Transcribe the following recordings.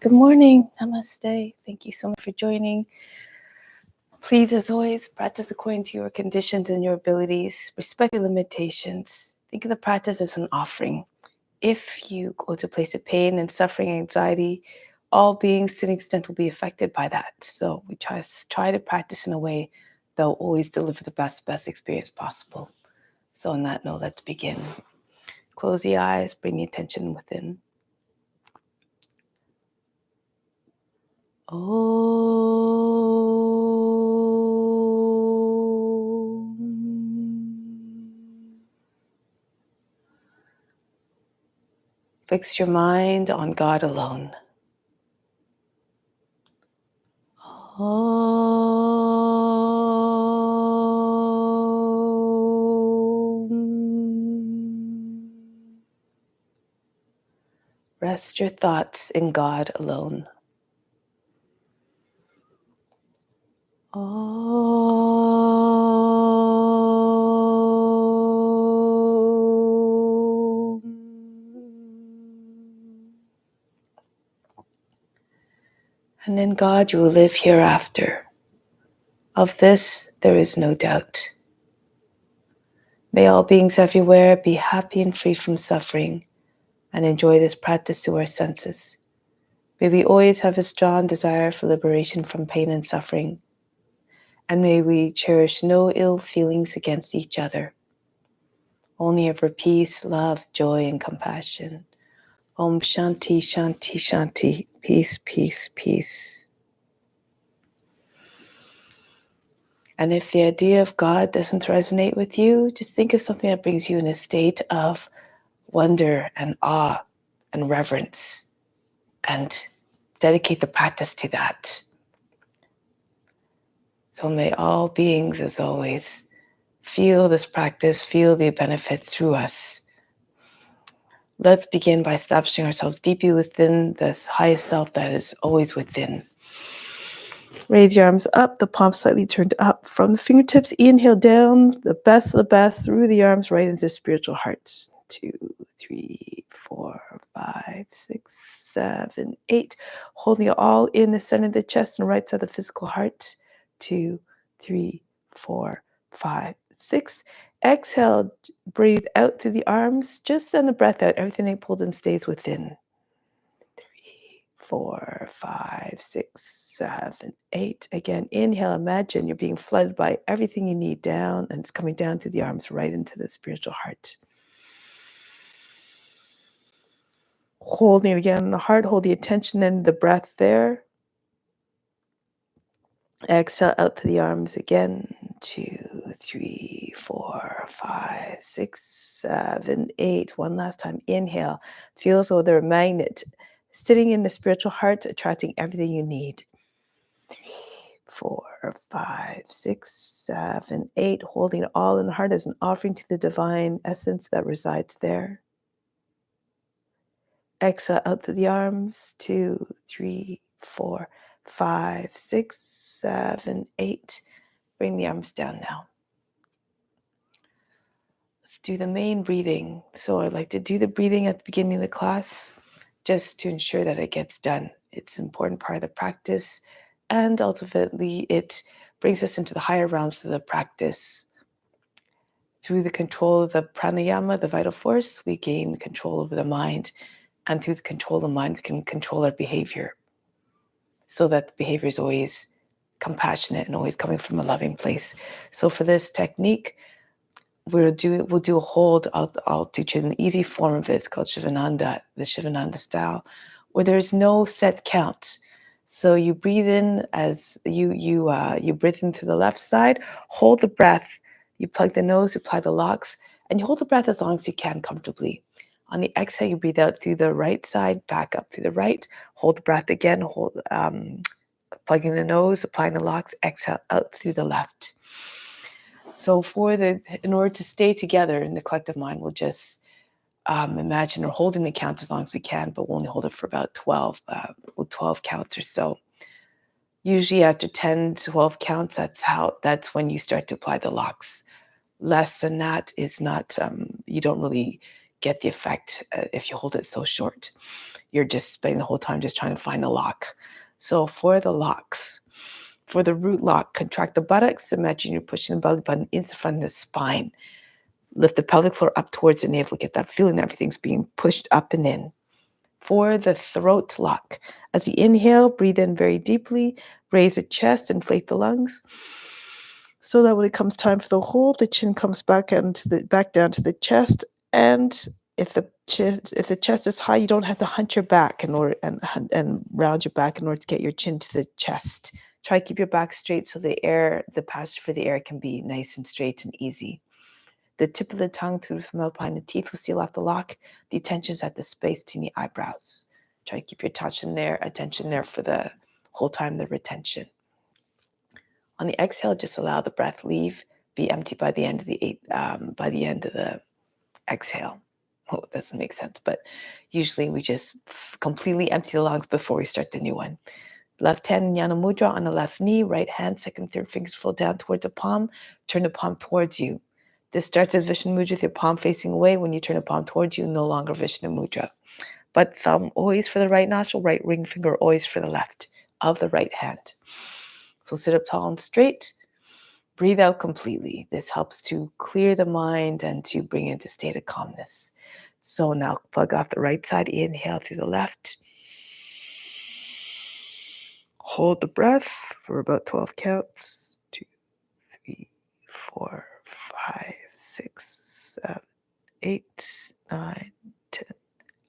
Good morning. Namaste. Thank you so much for joining. Please, as always, practice according to your conditions and your abilities. Respect your limitations. Think of the practice as an offering. If you go to a place of pain and suffering, anxiety, all beings to an extent will be affected by that. So we try to practice in a way that will always deliver the best experience possible. So on that note, let's begin. Close the eyes, bring the attention within. Fix your mind on God alone. Rest your thoughts in God alone. And in God you will live hereafter. Of this there is no doubt. May all beings everywhere be happy and free from suffering and enjoy this practice through our senses. May we always have a strong desire for liberation from pain and suffering. And may we cherish no ill feelings against each other. Only ever peace, love, joy, and compassion. Om Shanti, Shanti, Shanti. Peace, peace, peace. And if the idea of God doesn't resonate with you, just think of something that brings you in a state of wonder and awe and reverence, and dedicate the practice to that. So may all beings, as always, feel this practice, feel the benefits through us. Let's begin by establishing ourselves deeply within this highest self that is always within. Raise your arms up, the palms slightly turned up. From the fingertips, inhale down, the best of the best, through the arms, right into spiritual hearts. 2, 3, 4, 5, 6, 7, 8. Holding it all in the center of the chest and right side of the physical heart. 2, 3, 4, 5, 6. Exhale, breathe out through the arms. Just send the breath out. Everything they pulled in stays within. 3, 4, 5, 6, 7, 8. Again, inhale, imagine you're being flooded by everything you need down, and it's coming down through the arms right into the spiritual heart. Holding it again in the heart, hold the attention and the breath there. Exhale out to the arms again. 2, 3, 4, 5, 6, 7, 8. One last time. Inhale. Feel as though they're a magnet sitting in the spiritual heart, attracting everything you need. 3, 4, 5, 6, 7, 8. Holding it all in the heart as an offering to the divine essence that resides there. Exhale out to the arms. 2, 3, 4, 5, 6, 7, 8. Bring the arms down now. Let's do the main breathing. So I like to do the breathing at the beginning of the class just to ensure that it gets done. It's an important part of the practice, and ultimately it brings us into the higher realms of the practice. Through the control of the pranayama, the vital force, we gain control over the mind, and through the control of the mind, we can control our behavior, so that the behavior is always compassionate and always coming from a loving place. So for this technique, we'll do a hold. I'll teach you an easy form of it. It's called Shivananda, the Shivananda style, where there's no set count. So you breathe in as you breathe in through the left side, hold the breath, you plug the nose, apply the locks, and you hold the breath as long as you can comfortably. On the exhale, you breathe out through the right side, back up through the right, hold the breath again, plugging the nose, applying the locks, exhale out through the left. So in order to stay together in the collective mind, we'll just imagine we're holding the count as long as we can, but we'll only hold it for about 12 counts or so. Usually after 10, 12 counts, that's when you start to apply the locks. Less than that is not, you don't really get the effect if you hold it so short. you're just spending the whole time just trying to find a lock. So for the locks, for the root lock, contract the buttocks. Imagine you're pushing the belly button into the front of the spine. Lift the pelvic floor up towards the navel. Get that feeling everything's being pushed up and in. For the throat lock, as you inhale, breathe in very deeply, raise the chest, inflate the lungs, so that when it comes time for the hold, the chin comes back down to the chest. And if the chest is high, you don't have to hunch your back and round your back in order to get your chin to the chest. Try to keep your back straight so the passage for the air can be nice and straight and easy. The tip of the tongue through the smell behind the teeth will seal off the lock. The attention is at the space between the eyebrows. Try to keep your attention there for the whole time, the retention. On the exhale, just allow the breath leave, be empty by the end of the exhale. Oh, it doesn't make sense, but usually we just completely empty the lungs before we start the new one. Left hand Jnana Mudra on the left knee, right hand, second, third fingers fall down towards the palm. Turn the palm towards you. This starts as Vishnu Mudra with your palm facing away. When you turn the palm towards you, no longer Vishnu Mudra. But thumb always for the right nostril, right ring finger always for the left of the right hand. So sit up tall and straight. Breathe out completely. This helps to clear the mind and to bring it into a state of calmness. So now plug off the right side. Inhale through the left. Hold the breath for about 12 counts. 2, 3, 4, 5, 6, 7, 8, 9, 10,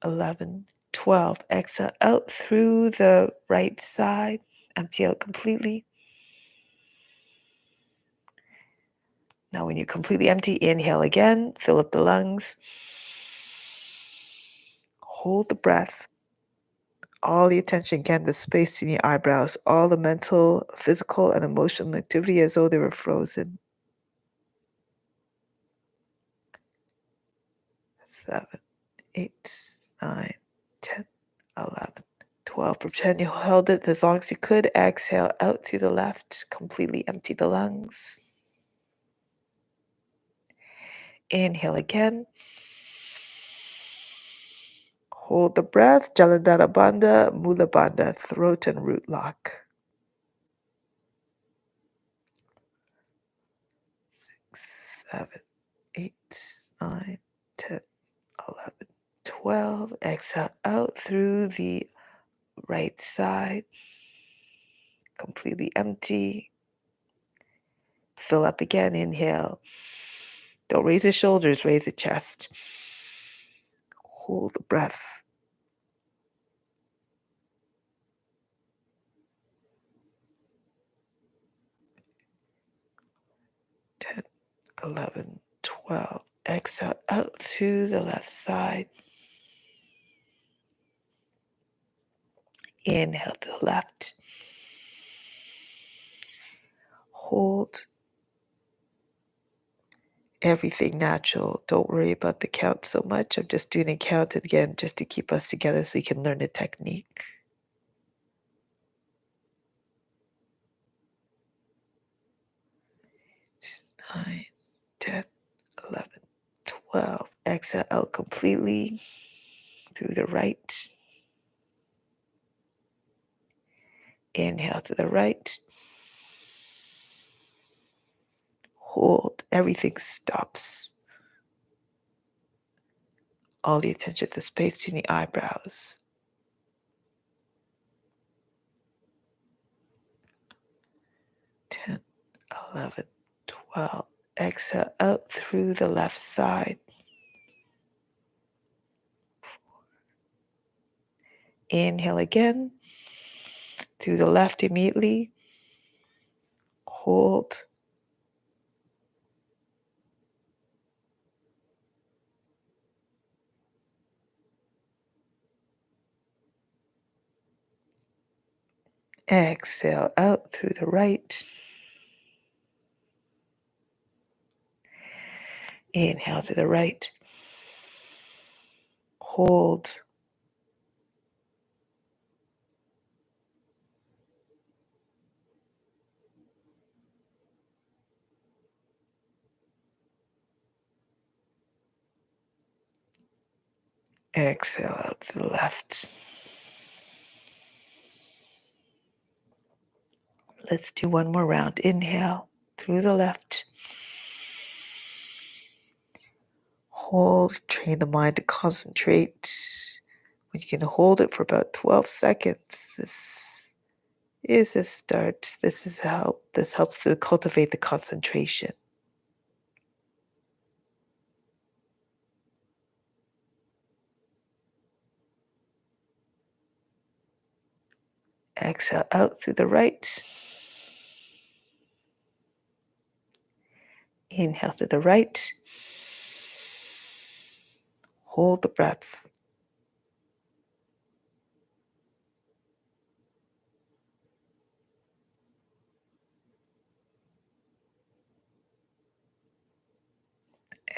11, 12. Exhale out through the right side. Empty out completely. Now when you're completely empty, inhale again. Fill up the lungs. Hold the breath. All the attention, again, the space in your eyebrows, all the mental, physical, and emotional activity as though they were frozen. 7, 8, 9, 10, 11, 12. Pretend you held it as long as you could. Exhale out through the left. Completely empty the lungs. Inhale again. Hold the breath. Jalandhara Bandha, Mula Bandha, throat and root lock. 6, 7, 8, 9, 10, 11, 12. Exhale out through the right side. Completely empty. Fill up again. Inhale. Don't raise the shoulders, raise the chest. Hold the breath. 10, 11, 12. Exhale out through the left side. Inhale to the left. Hold. Everything natural. Don't worry about the count so much. I'm just doing a count again just to keep us together so you can learn the technique. 9, 10, 11, 12. Exhale out completely through the right. Inhale to the right. Hold. Everything stops. All the attention to the space between the eyebrows. 10, 11, 12. Exhale out through the left side. Inhale again through the left immediately. Hold. Exhale out through the right. Inhale to the right. Hold. Exhale out to the left. Let's do one more round. Inhale through the left. Hold, train the mind to concentrate. When you can hold it for about 12 seconds, this is a start. This is help. This helps to cultivate the concentration. Exhale out through the right. Inhale through the right. Hold the breath.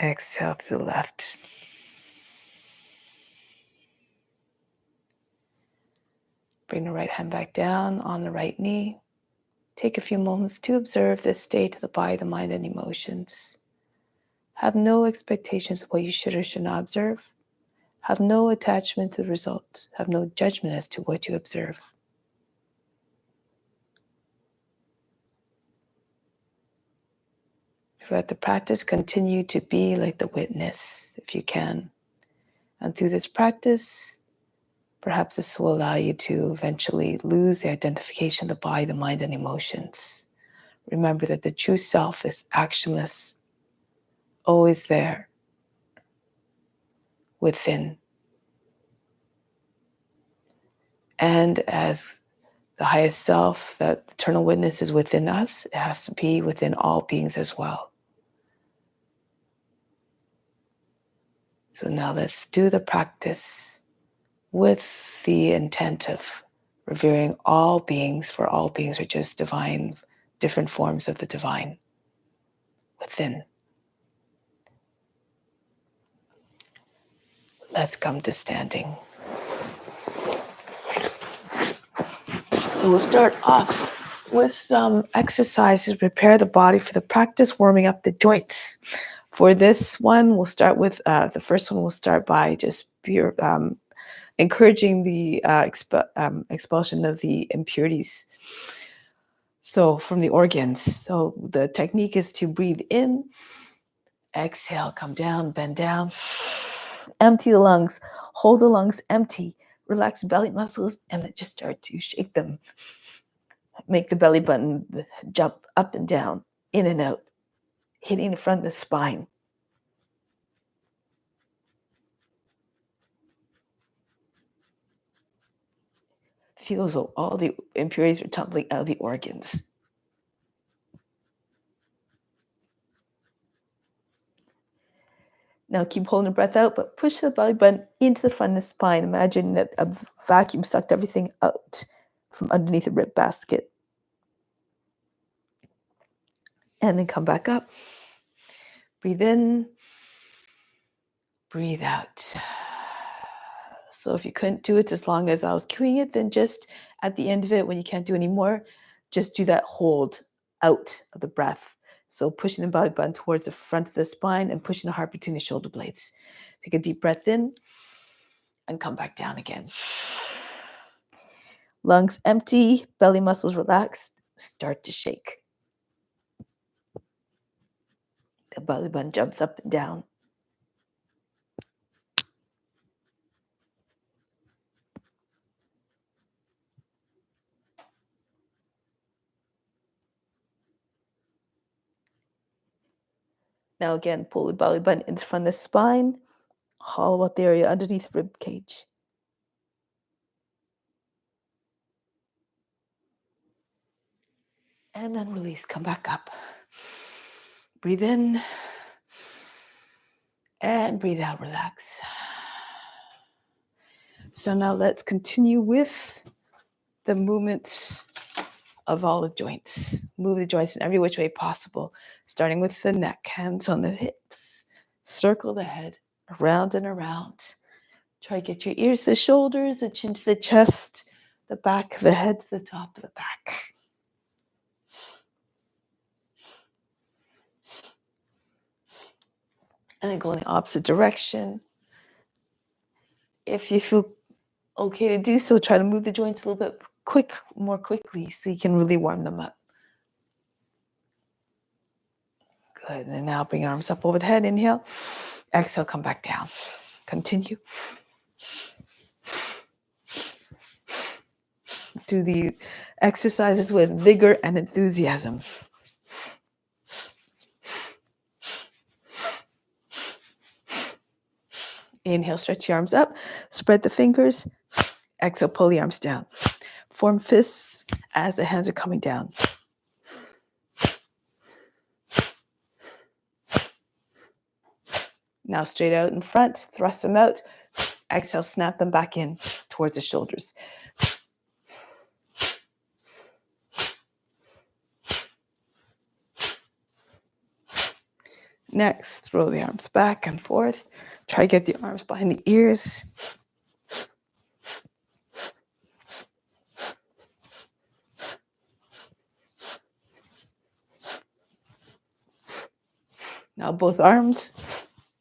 Exhale to the left. Bring the right hand back down on the right knee. Take a few moments to observe the state of the body, the mind, and emotions. Have no expectations of what you should or should not observe. Have no attachment to the result. Have no judgment as to what you observe. Throughout the practice, continue to be like the witness, if you can. And through this practice, perhaps this will allow you to eventually lose the identification of the body, the mind, and emotions. Remember that the true self is actionless, always there, within. And as the highest self, that eternal witness is within us, it has to be within all beings as well. So now let's do the practice with the intent of revering all beings, for all beings are just divine, different forms of the divine within. Let's come to standing. So we'll start off with some exercises, prepare the body for the practice, warming up the joints. For this one, we'll start with, the first one we'll start by just pure, encouraging the expulsion of the impurities. So from the organs. So the technique is to breathe in, exhale, come down, bend down, empty the lungs, hold the lungs empty, relax the belly muscles, and then just start to shake them. Make the belly button jump up and down, in and out, hitting the front of the spine. Feel as though all the impurities are tumbling out of the organs. Now keep holding the breath out, but push the belly button into the front of the spine. Imagine that a vacuum sucked everything out from underneath the rib basket. And then come back up. Breathe in, breathe out. So if you couldn't do it as long as I was cueing it, then just at the end of it, when you can't do any more, just do that hold out of the breath. So pushing the belly button towards the front of the spine and pushing the heart between the shoulder blades. Take a deep breath in and come back down again. Lungs empty, belly muscles relaxed, start to shake. The belly button jumps up and down. Now again, pull the belly button into front of the spine, hollow out the area underneath the rib cage. And then release, come back up. Breathe in and breathe out, relax. So now let's continue with the movements of all the joints. Move the joints in every which way possible, starting with the neck, hands on the hips. Circle the head around and around. Try to get your ears to the shoulders, the chin to the chest, the back of the head to the top of the back. And then go in the opposite direction. If you feel okay to do so, try to move the joints a little bit more quickly so you can really warm them up. Good. And now bring your arms up over the head. Inhale. Exhale, come back down. Continue. Do the exercises with vigor and enthusiasm. Inhale, stretch your arms up. Spread the fingers. Exhale, pull the arms down. Form fists as the hands are coming down. Now straight out in front, thrust them out. Exhale, snap them back in towards the shoulders. Next, throw the arms back and forth. Try to get the arms behind the ears. Now both arms,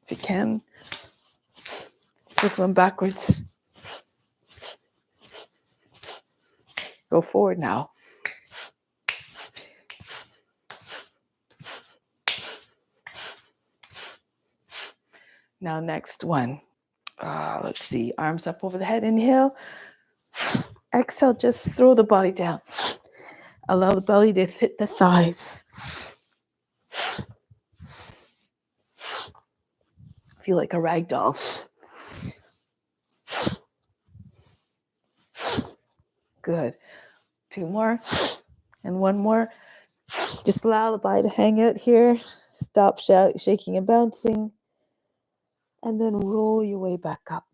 if you can, circle them backwards. Go forward now. Now next one. Let's see, arms up over the head, inhale. Exhale, just throw the body down. Allow the belly to hit the thighs. Feel like a rag doll. Good. 2 more and 1 more. Just allow the body to hang out here. Stop shaking and bouncing. And then roll your way back up.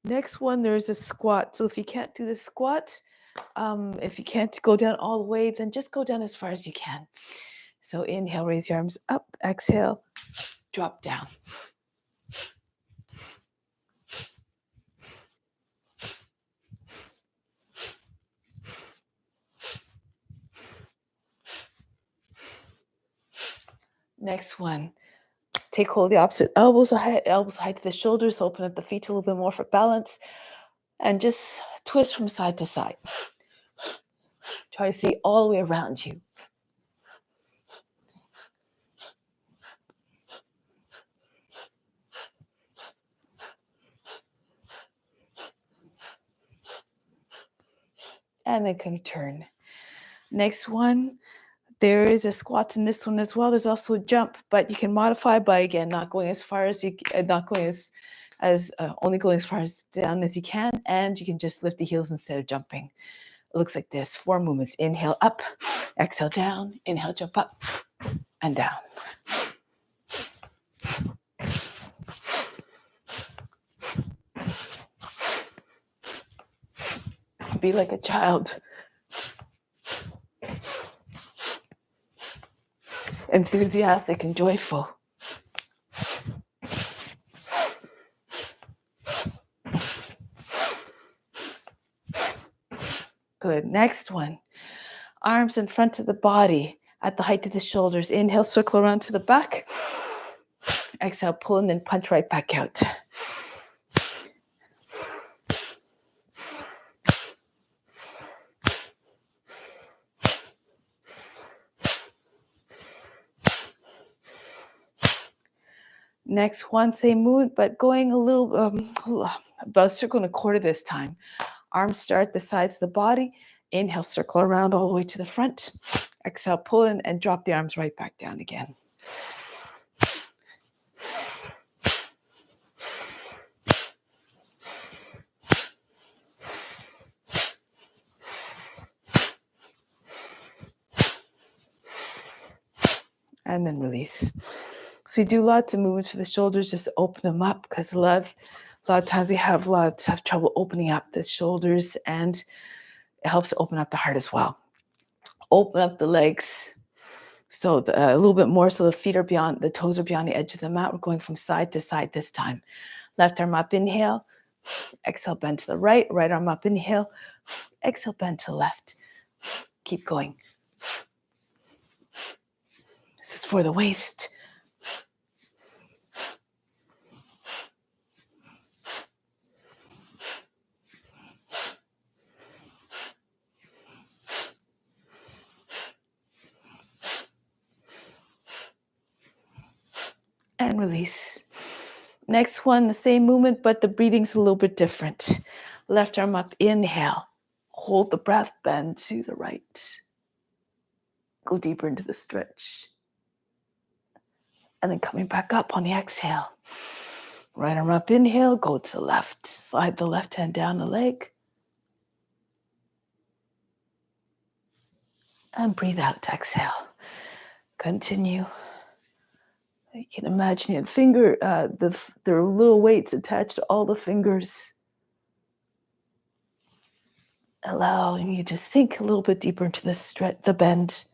Next one, there's a squat. So if you can't do the squat, if you can't go down all the way, then just go down as far as you can. So inhale, raise your arms up. Exhale, drop down. Next one, take hold of the opposite elbows height to the shoulders. Open up the feet a little bit more for balance. And just twist from side to side. Try to see all the way around you. And then kind of turn. Next one, there is a squat in this one as well. There's also a jump, but you can modify by, again, not going as far as you, not going as only going as far as down as you can, and you can just lift the heels instead of jumping. It looks like this. 4 movements. Inhale up, exhale down, inhale, jump up and down. Be like a child. Enthusiastic and joyful. Good. Next one. Arms in front of the body at the height of the shoulders. Inhale, circle around to the back. Exhale, pull and then punch right back out. Next one, same movement, but going a little, about circling a quarter this time. Arms start at the sides of the body. Inhale, circle around all the way to the front. Exhale, pull in and drop the arms right back down again. And then release. So you do lots of movements for the shoulders, just open them up, because a lot of times we have lots of trouble opening up the shoulders, and it helps to open up the heart as well. Open up the legs. So a little bit more, so the feet are beyond, the toes are beyond the edge of the mat. We're going from side to side this time. Left arm up, inhale. Exhale, bend to the right. Right arm up, inhale. Exhale, bend to the left. Keep going. This is for the waist. and release. Next one, the same movement, but the breathing's a little bit different. Left arm up, inhale. Hold the breath, bend to the right. Go deeper into the stretch. And then coming back up on the exhale. Right arm up, inhale, go to the left. Slide the left hand down the leg. And breathe out to exhale. Continue. You can imagine your finger, there are little weights attached to all the fingers, allowing you to sink a little bit deeper into the stretch, the bend.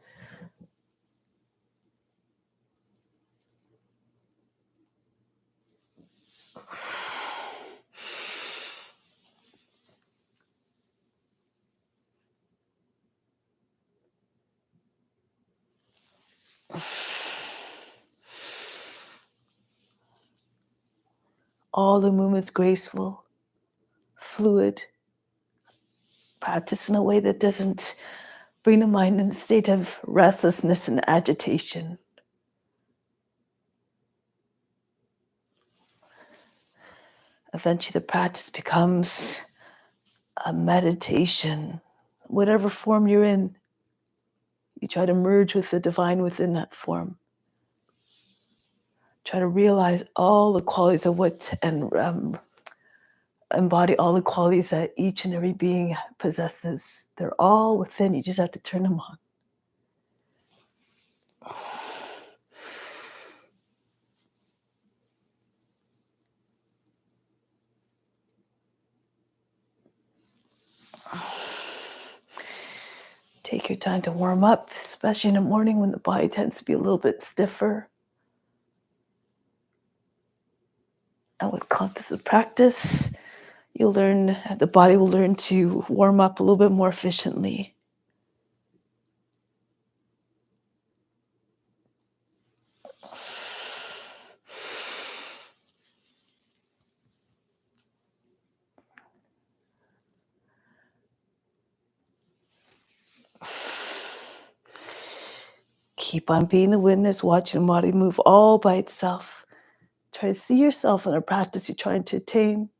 All the movements graceful, fluid. Practice in a way that doesn't bring the mind in a state of restlessness and agitation. Eventually the practice becomes a meditation. Whatever form you're in, you try to merge with the divine within that form. Try to realize all the qualities of what, and embody all the qualities that each and every being possesses. They're all within. You just have to turn them on. Take your time to warm up, especially in the morning when the body tends to be a little bit stiffer. And with constant practice, the body will learn to warm up a little bit more efficiently. Keep on being the witness, watching the body move all by itself. Try to see yourself in a practice you're trying to attain.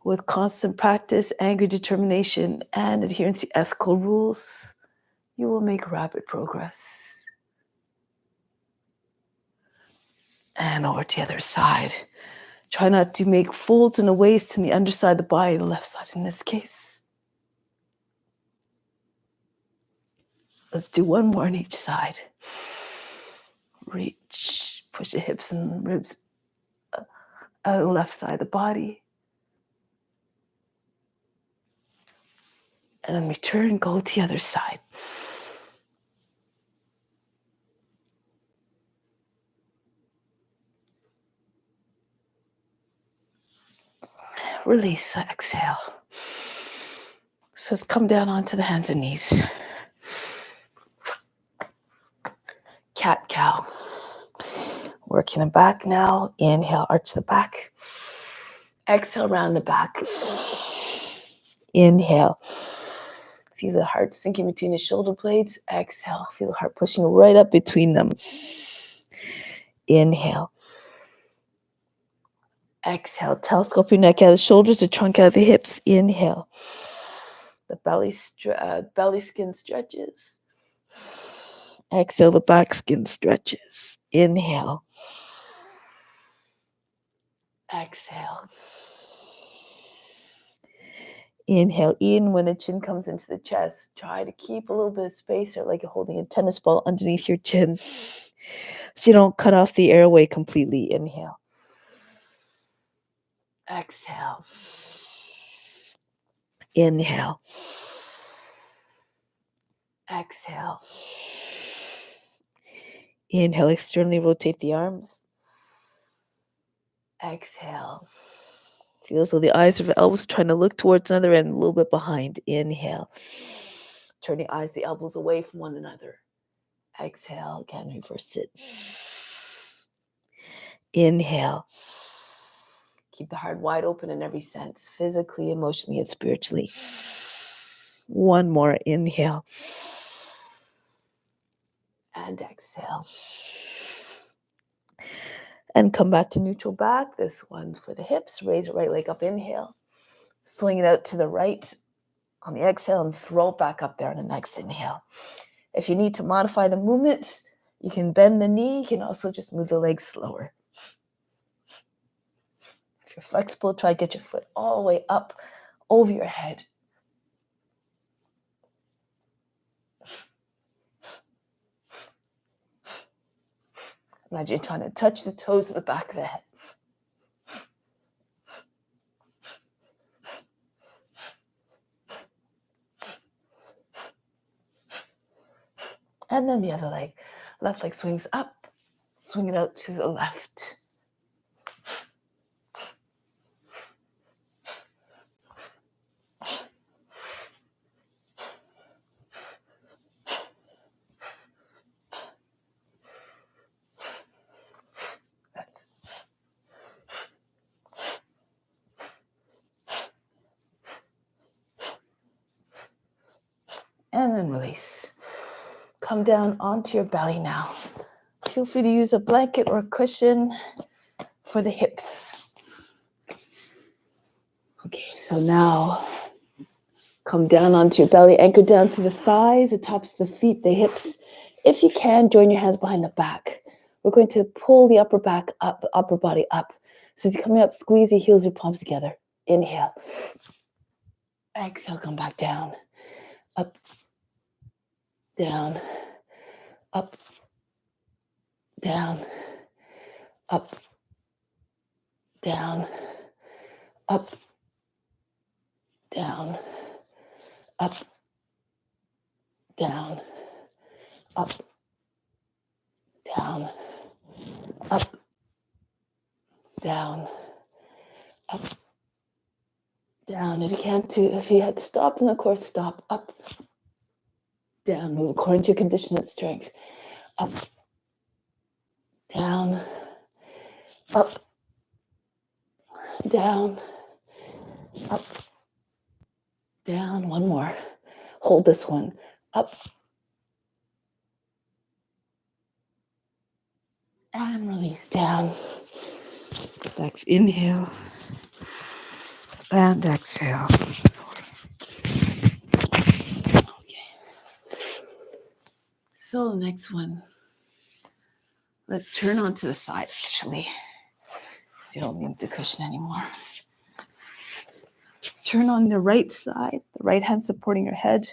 With constant practice, anger, determination, and adherence to ethical rules, you will make rapid progress. And over to the other side. Try not to make folds and a waist in the underside of the body, the left side in this case. Let's do one more on each side. Reach, push the hips and ribs out of the left side of the body. And then return, go to the other side. Release, exhale. So let's come down onto the hands and knees. Cat-cow. Working the back now. Inhale, arch the back. Exhale, round the back. Inhale. Feel the heart sinking between the shoulder blades. Exhale. Feel the heart pushing right up between them. Inhale. Exhale. Telescope your neck out of the shoulders, the trunk out of the hips. Inhale. The belly skin stretches. Exhale, the back skin stretches. Inhale. Exhale. Inhale in when the chin comes into the chest. Try to keep a little bit of space, or like you're holding a tennis ball underneath your chin, so you don't cut off the airway completely. Inhale. Exhale. Inhale. Exhale. Inhale, externally rotate the arms. Exhale. Feel as though the eyes of the elbows are trying to look towards another and a little bit behind. Inhale. Turn the eyes, the elbows away from one another. Exhale, again, reverse it. Inhale. Keep the heart wide open in every sense, physically, emotionally, and spiritually. One more. Inhale. And exhale. And come back to neutral back. This one for the hips. Raise your right leg up, inhale. Swing it out to the right on the exhale and throw it back up there on the next inhale. If you need to modify the movement, you can bend the knee. You can also just move the legs slower. If you're flexible, try to get your foot all the way up over your head. Imagine you're trying to touch the toes of the back of the head. And then the other leg. Left leg swings up. Swing it out to the left. And then release. Come down onto your belly now. Feel free to use a blanket or a cushion for the hips. Okay, so now come down onto your belly, anchor down to the thighs, the tops of the feet, the hips. If you can, join your hands behind the back. We're going to pull the upper back up, upper body up. So as you're coming up, squeeze your heels, your palms together. Inhale. Exhale, come back down. Up, down, up, down, up, down, up, down, up, down, up, down, up, down, up, down. If you had to stop, then of course stop. Up, down. Move according to your condition and strength. Up, down, up, down, up, down. One more. Hold this one. Up, and release down. Next, inhale and exhale. Okay. So the next one, let's turn onto the side actually, so you don't need the cushion anymore. Turn on the right side, the right hand supporting your head.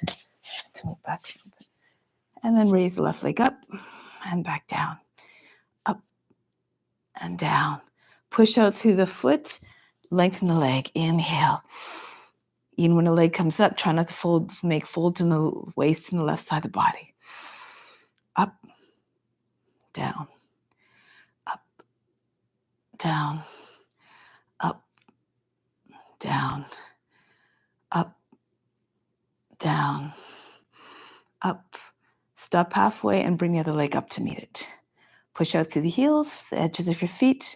To move back a little bit. And then raise the left leg up and back down. Up and down. Push out through the foot, lengthen the leg. Inhale. Even when the leg comes up, try not to make folds in the waist and the left side of the body. Up, down, up, down, up, down, up, down, up. Stop halfway and bring the other leg up to meet it. Push out through the heels, the edges of your feet,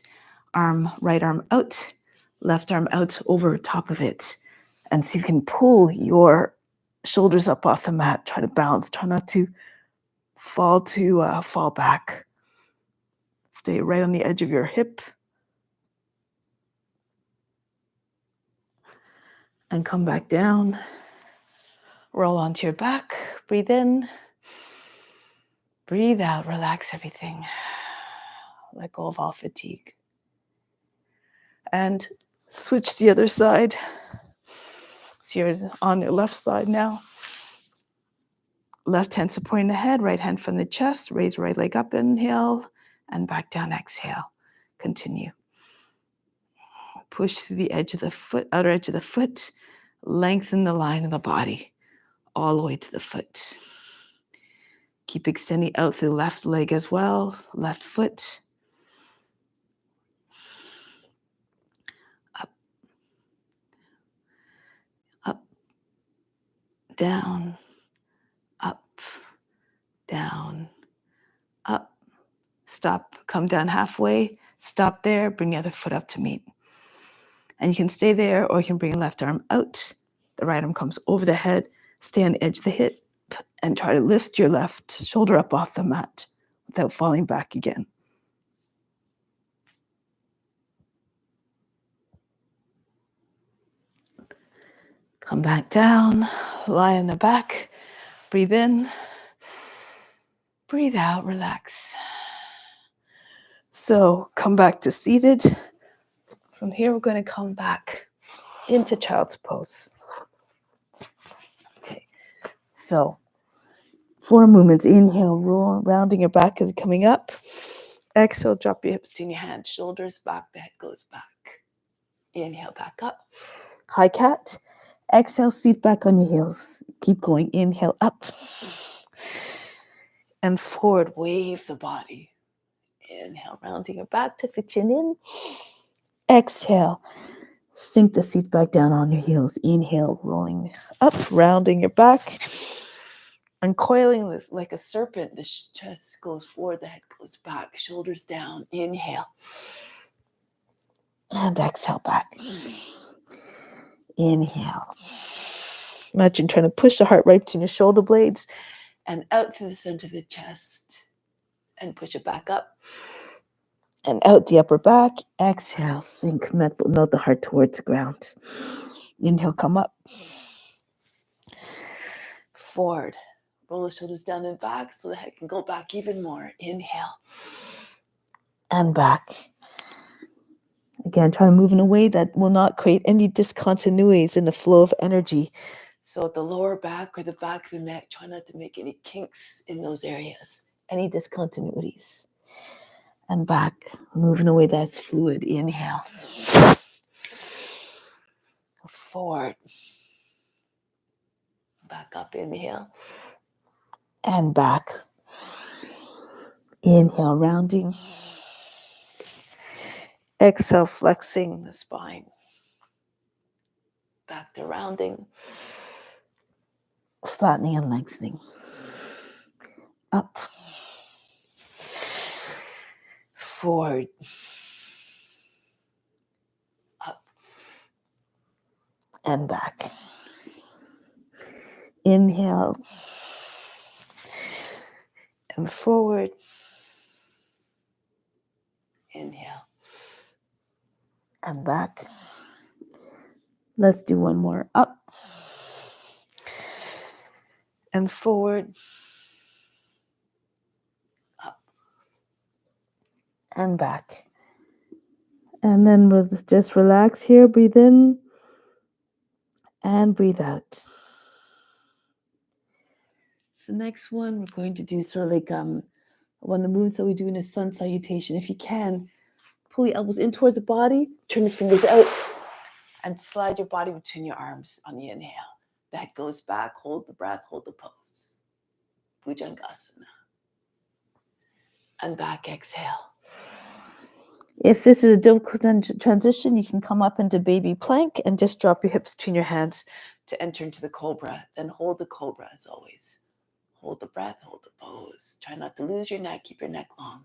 right arm out, left arm out over top of it. And see if you can pull your shoulders up off the mat. Try to balance. Try not to fall back. Stay right on the edge of your hip. And come back down. Roll onto your back. Breathe in. Breathe out. Relax everything. Let go of all fatigue. And switch to the other side. So you're on your left side now. Left hand supporting the head, right hand from the chest. Raise right leg up, inhale, and back down, exhale. Continue. Push through the edge of the foot, outer edge of the foot. Lengthen the line of the body all the way to the foot. Keep extending out through the left leg as well, left foot. Up, up, down, up, down, up. Stop, come down halfway, stop there, bring the other foot up to meet. And you can stay there, or you can bring the left arm out. The right arm comes over the head, stay on the edge of the hip, and try to lift your left shoulder up off the mat without falling back again. Come back down, lie on the back, breathe in, breathe out, relax. So come back to seated. From here, we're going to come back into child's pose. Okay, so 4 movements. Inhale, roll, rounding your back as you're coming up. Exhale, drop your hips in your hands, shoulders back, the head goes back. Inhale, back up. High cat. Exhale, seat back on your heels. Keep going. Inhale, up. And forward, wave the body. Inhale, rounding your back, tuck the chin in. Exhale, sink the seat back down on your heels. Inhale, rolling up, rounding your back. Uncoiling this like a serpent. The chest goes forward, the head goes back, shoulders down. Inhale. And exhale back. Inhale. Imagine trying to push the heart right between your shoulder blades and out to the center of the chest. And push it back up. And out the upper back. Exhale, sink, melt the heart towards the ground. Inhale, come up. Forward. Roll the shoulders down and back so the head can go back even more. Inhale. And back. Again, try to move in a way that will not create any discontinuities in the flow of energy. So at the lower back or the back of the neck, try not to make any kinks in those areas, any discontinuities. And back, move in a way that's fluid. Inhale. Forward. Back up, inhale. And back. Inhale, rounding. Exhale, flexing the spine. Back to rounding. Flattening and lengthening. Up. Forward. Up. And back. Inhale. And forward. Inhale. And back. Let's do one more. Up. And forward. Up. And back. And then we'll just relax here. Breathe in. And breathe out. So next one, we're going to do sort of like one of the moves that we do in a sun salutation. If you can, pull your elbows in towards the body, turn your fingers out, and slide your body between your arms on the inhale. The head goes back, hold the breath, hold the pose. Bhujangasana. And back, exhale. If this is a difficult transition, you can come up into baby plank and just drop your hips between your hands to enter into the cobra. Then hold the cobra as always. Hold the breath, hold the pose. Try not to lose your neck, keep your neck long.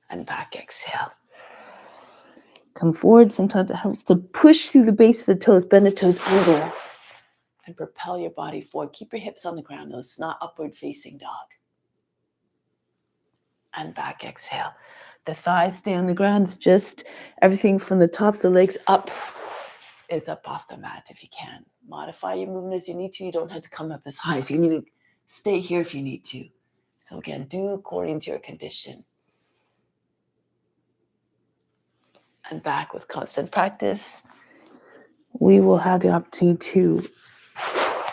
And back, exhale. Come forward. Sometimes it helps to push through the base of the toes, bend the toes under, and propel your body forward. Keep your hips on the ground, though. It's not upward facing dog. And back, exhale. The thighs stay on the ground. It's just everything from the tops of the legs up is up off the mat if you can. Modify your movement as you need to. You don't have to come up as high. So you can even stay here if you need to. So again, do according to your condition. And back with constant practice, we will have the opportunity to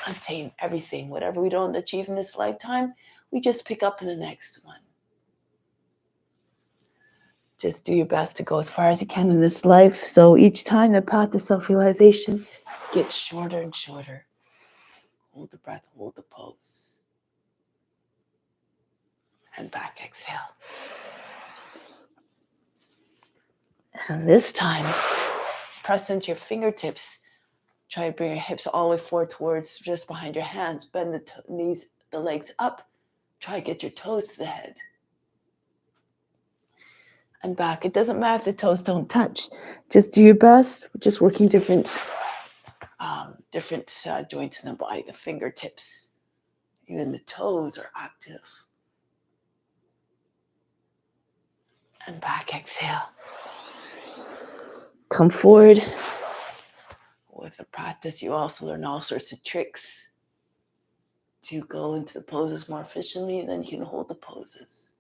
obtain everything. Whatever we don't achieve in this lifetime, we just pick up in the next one. Just do your best to go as far as you can in this life. So each time the path to self-realization gets shorter and shorter. Hold the breath, hold the pose. And back, exhale. And this time, press into your fingertips. Try to bring your hips all the way forward towards just behind your hands. Bend the knees, the legs up. Try to get your toes to the head. And back. It doesn't matter if the toes don't touch. Just do your best. We're just working different joints in the body. The fingertips, even the toes are active. And back, exhale. Come forward. with the practice, you also learn all sorts of tricks to go into the poses more efficiently, and then you can hold the poses.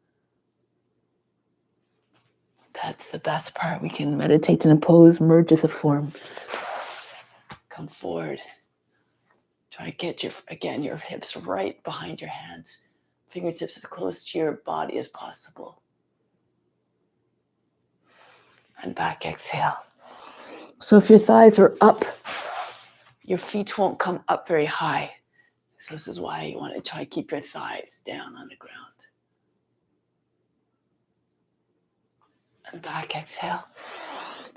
That's the best part. We can meditate in a pose, merge with a form. Come forward. Try to get your hips right behind your hands. Fingertips as close to your body as possible. And back, exhale. So if your thighs are up, your feet won't come up very high. So this is why you want to try to keep your thighs down on the ground. And back, exhale.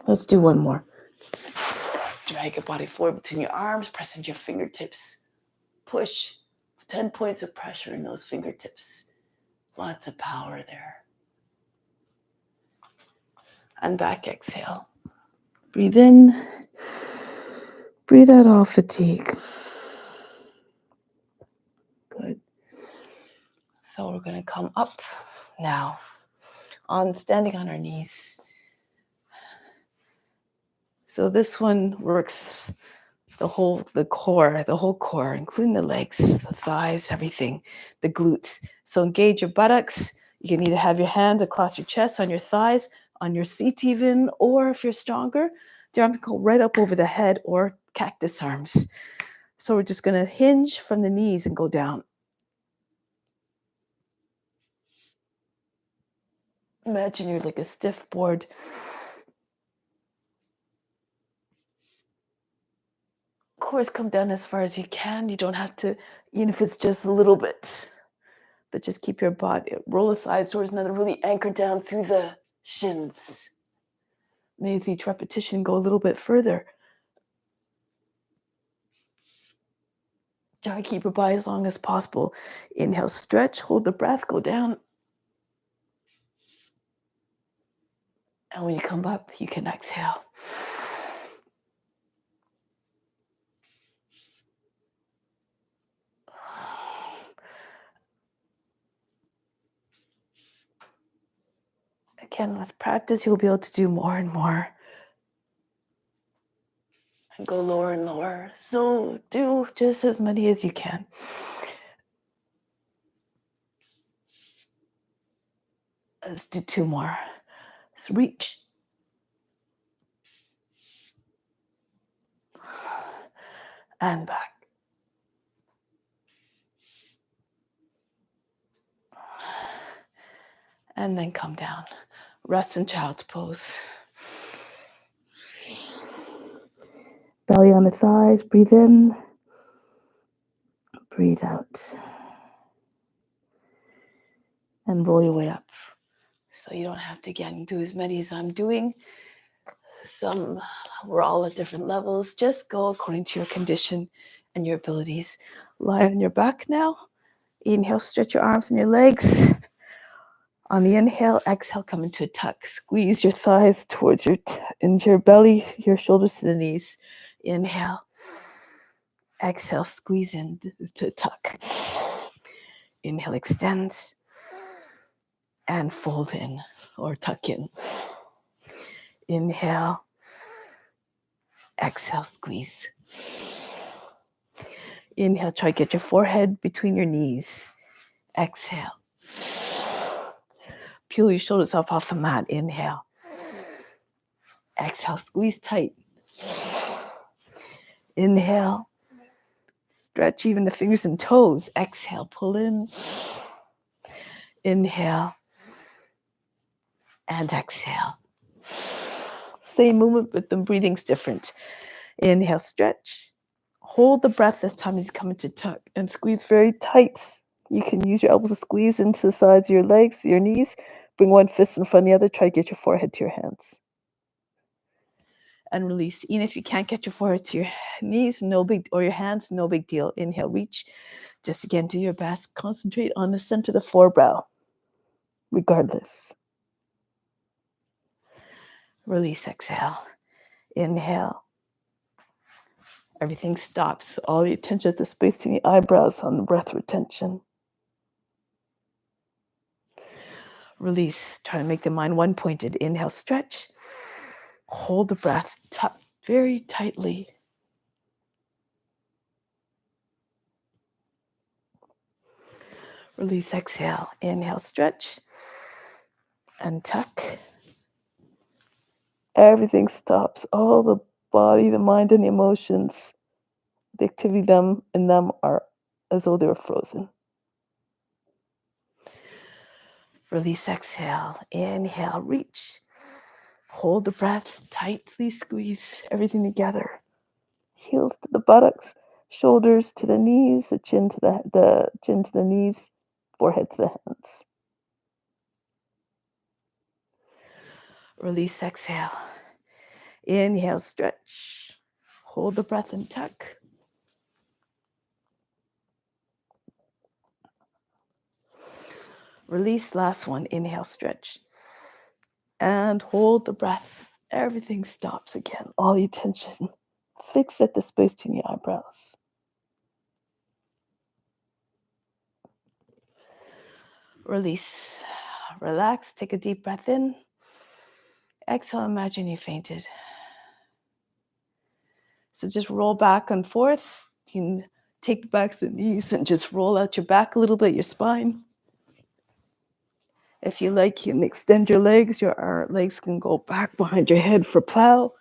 Let's do one more. Drag your body forward between your arms, press into your fingertips. Push. 10 points of pressure in those fingertips. Lots of power there. And back, exhale. Breathe in. Breathe out all fatigue. Good. So we're going to come up now, standing on our knees. So this one works the whole core, including the legs, the thighs, everything, the glutes. So engage your buttocks. You can either have your hands across your chest, on your thighs, on your seat even, or if you're stronger, the arms go right up over the head, or cactus arms. So we're just going to hinge from the knees and go down. Imagine you're like a stiff board. Of course, come down as far as you can. You don't have to, even if it's just a little bit. But just keep your body, roll the thighs towards another, really anchor down through the shins. Maybe each repetition go a little bit further. Try to keep your body as long as possible. Inhale, stretch, hold the breath, go down. And when you come up, you can exhale. Again, with practice, you'll be able to do more and more. And go lower and lower. So do just as many as you can. Let's do two more. Let's reach. And back. And then come down. Rest in child's pose. Belly on the thighs, breathe in. Breathe out. And roll your way up. So you don't have to, again, do as many as I'm doing. We're all at different levels. Just go according to your condition and your abilities. Lie on your back now. Inhale, stretch your arms and your legs. On the inhale, exhale, come into a tuck. Squeeze your thighs towards into your belly, your shoulders to the knees. Inhale. Exhale, squeeze into tuck. Inhale, extend. And fold in or tuck in. Inhale. Exhale, squeeze. Inhale, try to get your forehead between your knees. Exhale. Peel your shoulders up off the mat. Inhale. Exhale, squeeze tight. Inhale. Stretch even the fingers and toes. Exhale, pull in. Inhale. And exhale. Same movement, but the breathing's different. Inhale, stretch. Hold the breath this time as you come into tuck and squeeze very tight. You can use your elbows to squeeze into the sides of your legs, your knees. Bring one fist in front of the other. Try to get your forehead to your hands. And release. Even if you can't get your forehead to your knees, or your hands, no big deal. Inhale, reach. Just again, do your best. Concentrate on the center of the forebrow, regardless. Release, exhale. Inhale. Everything stops. All the attention at the space in the eyebrows on the breath retention. Release. Try to make the mind one-pointed. Inhale, stretch. Hold the breath. Tuck very tightly. Release, exhale. Inhale, stretch and tuck. Everything stops. All the body, the mind, and the emotions, the activity in them are as though they were frozen. Release, exhale. Inhale, reach. Hold the breath. Tightly squeeze everything together. Heels to the buttocks, shoulders to the knees, the chin to the chin to the knees, forehead to the hands. Release, exhale. Inhale, stretch. Hold the breath and tuck. Release, last one. Inhale, stretch. And hold the breath. Everything stops again. All the attention fixed at the space between the eyebrows. Release. Relax. Take a deep breath in. Exhale. Imagine you fainted. So just roll back and forth. You can take the backs of the knees and just roll out your back a little bit, your spine. If you like, you can extend your legs. Your legs can go back behind your head for plow.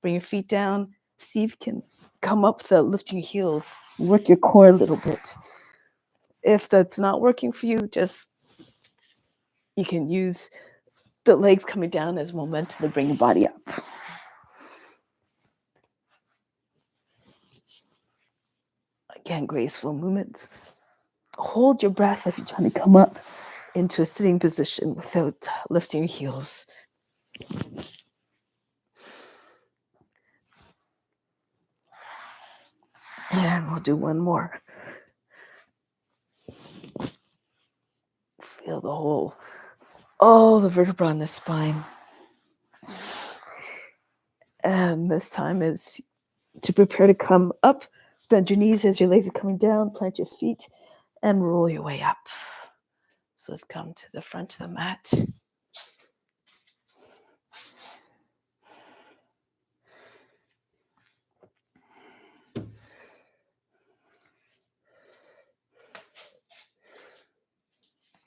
Bring your feet down. See if you can come up without lifting your heels. Work your core a little bit. If that's not working for you, you can use the legs coming down as momentum to bring your body up. Again, graceful movements. Hold your breath if you're trying to come up into a sitting position without lifting your heels. And we'll do one more. Feel all the vertebrae in the spine. And this time is to prepare to come up. Bend your knees as your legs are coming down. Plant your feet and roll your way up. So let's come to the front of the mat.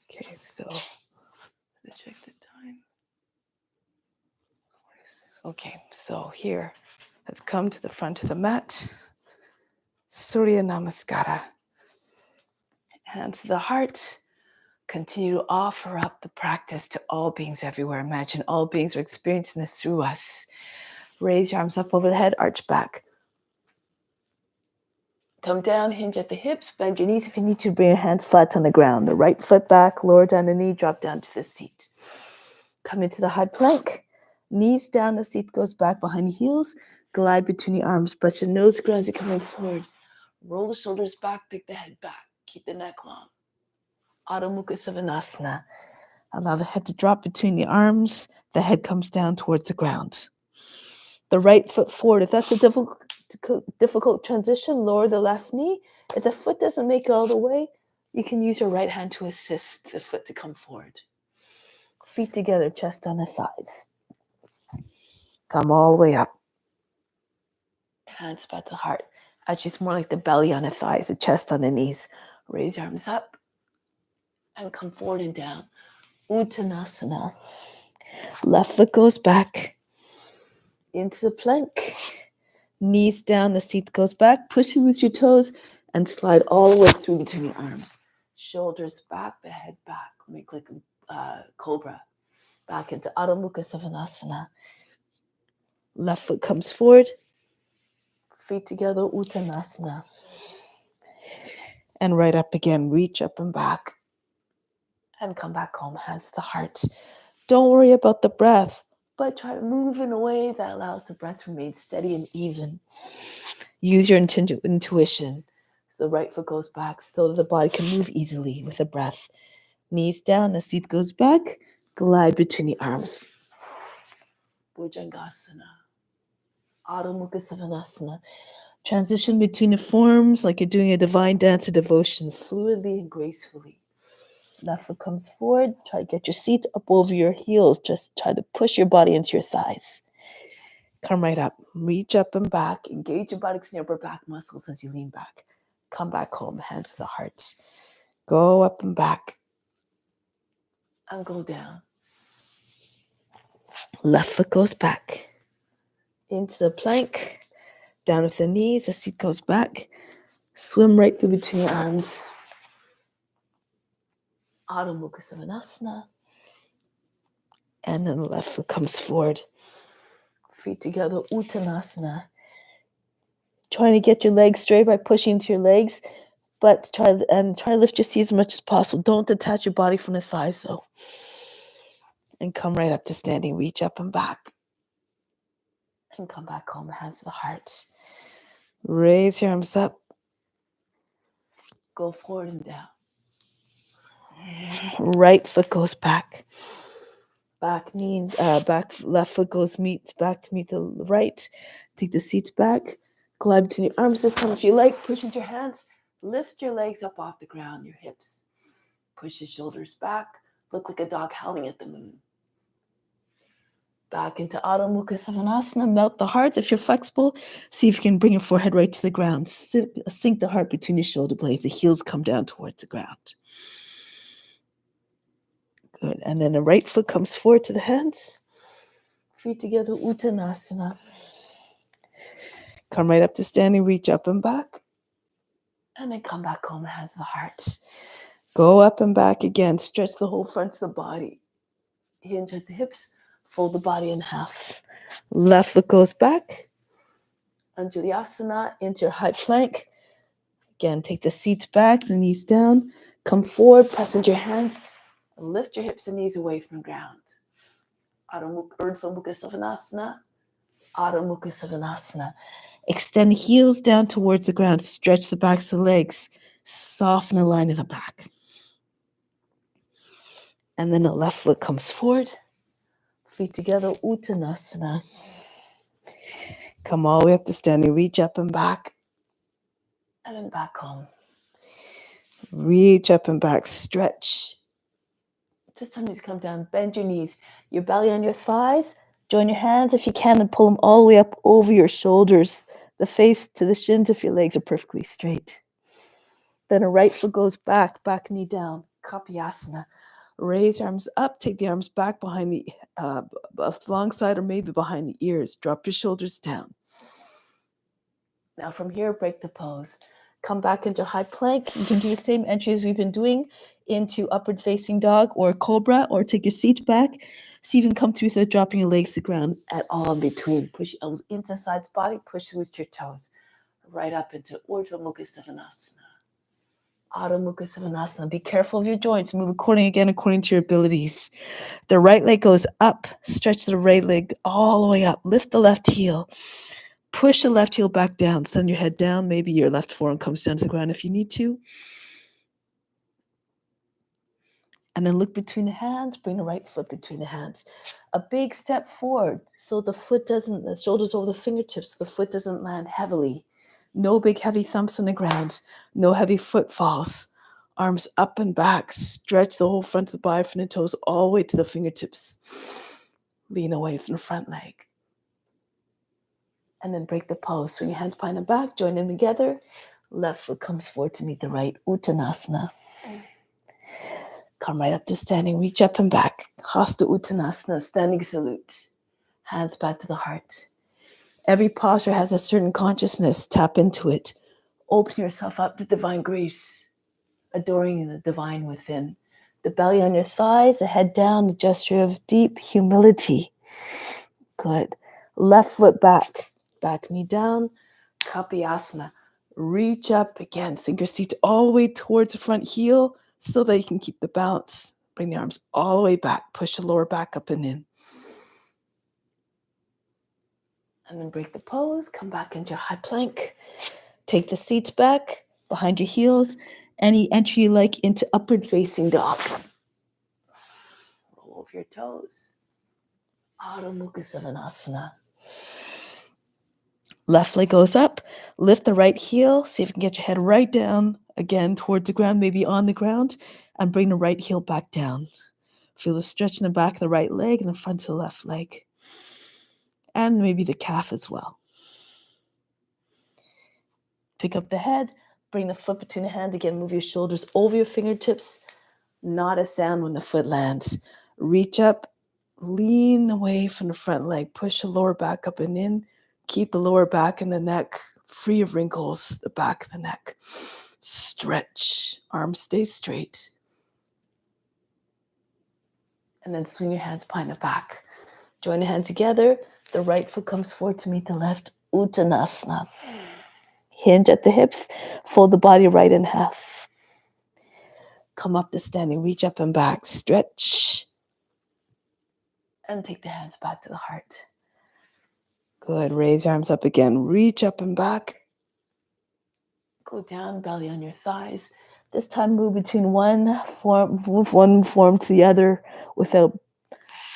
Okay, so let's check the time. Okay, so here, let's come to the front of the mat. Surya Namaskara. Hands to the heart. Continue to offer up the practice to all beings everywhere. Imagine all beings are experiencing this through us. Raise your arms up over the head, arch back. Come down, hinge at the hips, bend your knees if you need to. Bring your hands flat on the ground. The right foot back, lower down the knee, drop down to the seat. Come into the high plank. Knees down, the seat goes back behind the heels. Glide between the arms. Brush your nose, ground as you're coming forward. Roll the shoulders back, take the head back. Keep the neck long. Adho Mukha Svanasana. Allow the head to drop between the arms. The head comes down towards the ground. The right foot forward. If that's a difficult transition, lower the left knee. If the foot doesn't make it all the way, you can use your right hand to assist the foot to come forward. Feet together, chest on the thighs. Come all the way up. Hands by the heart. Actually, it's more like the belly on the thighs, the chest on the knees. Raise your arms up and come forward and down. Uttanasana. Left foot goes back into the plank. Knees down, the seat goes back. Push it with your toes and slide all the way through between your arms. Shoulders back, the head back. Make like a cobra. Back into Adho Mukha Svanasana. Left foot comes forward. Feet together, Uttanasana. And right up again. Reach up and back. And come back home. Hands to the heart. Don't worry about the breath, but try to move in a way that allows the breath to remain steady and even. Use your intuition. The right foot goes back so that the body can move easily with the breath. Knees down, the seat goes back. Glide between the arms. Bhujangasana. Adho Mukha Svanasana. Transition between the forms like you're doing a divine dance of devotion, fluidly and gracefully. Left foot comes forward. Try to get your seat up over your heels. Just try to push your body into your thighs. Come right up. Reach up and back. Engage your buttocks and your upper back muscles as you lean back. Come back home. Hands to the heart. Go up and back. And go down. Left foot goes back. Into the plank. Down with the knees. The seat goes back. Swim right through between your arms. Adho Mukha Svanasana. And then the left foot comes forward. Feet together, Uttanasana. Trying to get your legs straight by pushing into your legs, but try to lift your seat as much as possible. Don't detach your body from the thighs, though. And come right up to standing. Reach up and back. And come back home, hands to the heart. Raise your arms up. Go forward and down. Right foot goes back. Left foot goes back to meet the right. Take the seat back. Glide between your arms this time if you like. Push into your hands. Lift your legs up off the ground, your hips. Push your shoulders back. Look like a dog howling at the moon. Back into Adho Mukha Svanasana. Melt the heart. If you're flexible, see if you can bring your forehead right to the ground. Sink the heart between your shoulder blades. The heels come down towards the ground. Good. And then the right foot comes forward to the hands. Feet together, Uttanasana. Come right up to standing, reach up and back. And then come back home, hands to the heart. Go up and back again. Stretch the whole front of the body. Hinge at the hips. Fold the body in half. Left foot goes back. Anjalyasana into your high plank. Again, take the seat back, the knees down. Come forward, press into your hands. And lift your hips and knees away from the ground. Urdhva Mukha Svanasana. Adho Mukha Svanasana. Extend the heels down towards the ground. Stretch the backs of the legs. Soften the line of the back. And then the left foot comes forward. Feet together, Uttanasana. Come all the way up to standing. Reach up and back. And then back home. Reach up and back. Stretch. This time knees come down. Bend your knees. Your belly on your thighs. Join your hands if you can and pull them all the way up over your shoulders. The face to the shins if your legs are perfectly straight. Then a right foot goes back knee down. Kapyasana. Raise your arms up. Take the arms back behind the alongside or maybe behind the ears. Drop your shoulders down. Now from here, break the pose. Come back into high plank. You can do the same entry as we've been doing into upward facing dog or cobra, or take your seat back. See if you can come through without dropping your legs to the ground at all in between. Push your elbows into sides body. Push with your toes. Right up into Urdhva Mukha Svanasana. Adho Mukha Svanasana. Be careful of your joints. Move according to your abilities. The right leg goes up. Stretch the right leg all the way up. Lift the left heel. Push the left heel back down. Send your head down. Maybe your left forearm comes down to the ground if you need to. And then look between the hands. Bring the right foot between the hands. A big step forward so the shoulders over the fingertips, so the foot doesn't land heavily. No big heavy thumps on the ground. No heavy footfalls. Arms up and back. Stretch the whole front of the body from the toes all the way to the fingertips. Lean away from the front leg. And then break the pose. Swing your hands behind the back. Join them together. Left foot comes forward to meet the right. Uttanasana. Come right up to standing. Reach up and back. Hasta Uttanasana. Standing salute. Hands back to the heart. Every posture has a certain consciousness. Tap into it. Open yourself up to divine grace. Adoring the divine within. The belly on your thighs. The head down. The gesture of deep humility. Good. Left foot back. Back knee down, Kapyasana. Reach up again. Sink your seat all the way towards the front heel so that you can keep the balance. Bring the arms all the way back. Push the lower back up and in. And then break the pose. Come back into high plank. Take the seats back behind your heels. Any entry you like into upward facing dog. Roll over your toes. Adho Mukha Svanasana. Left leg goes up, lift the right heel, see if you can get your head right down, again towards the ground, maybe on the ground, and bring the right heel back down. Feel the stretch in the back of the right leg and the front of the left leg. And maybe the calf as well. Pick up the head, Bring the foot between the hands. Again, move your shoulders over your fingertips. Not a sound when the foot lands. Reach up, lean away from the front leg. Push the lower back up and in. Keep the lower back and the neck free of wrinkles, the back of the neck. Stretch. Arms stay straight. And then swing your hands behind the back. Join the hands together. The right foot comes forward to meet the left. Uttanasana. Hinge at the hips. Fold the body right in half. Come up to standing. Reach up and back. Stretch. And take the hands back to the heart. Good. Raise your arms up again. Reach up and back. Go down, belly on your thighs. This time move between one form to the other without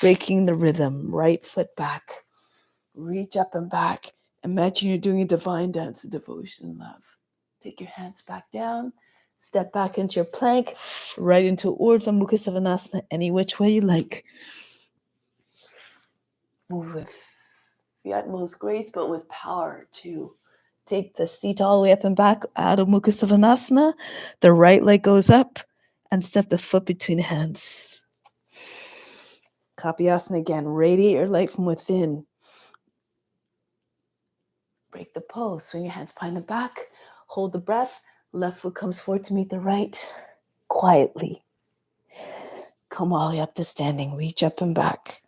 breaking the rhythm. Right foot back. Reach up and back. Imagine you're doing a divine dance of devotion and love. Take your hands back down. Step back into your plank. Right into Urdhva Mukha Svanasana, any which way you like. Move with the utmost grace, but with power too. Take the seat all the way up and back out of Mukha Svanasana. The right leg goes up and step the foot between the hands. Kapyasana again. Radiate your light from within. Break the pose. Swing your hands behind the back. Hold the breath. Left foot comes forward to meet the right. Quietly. Come all the way up to standing. Reach up and back.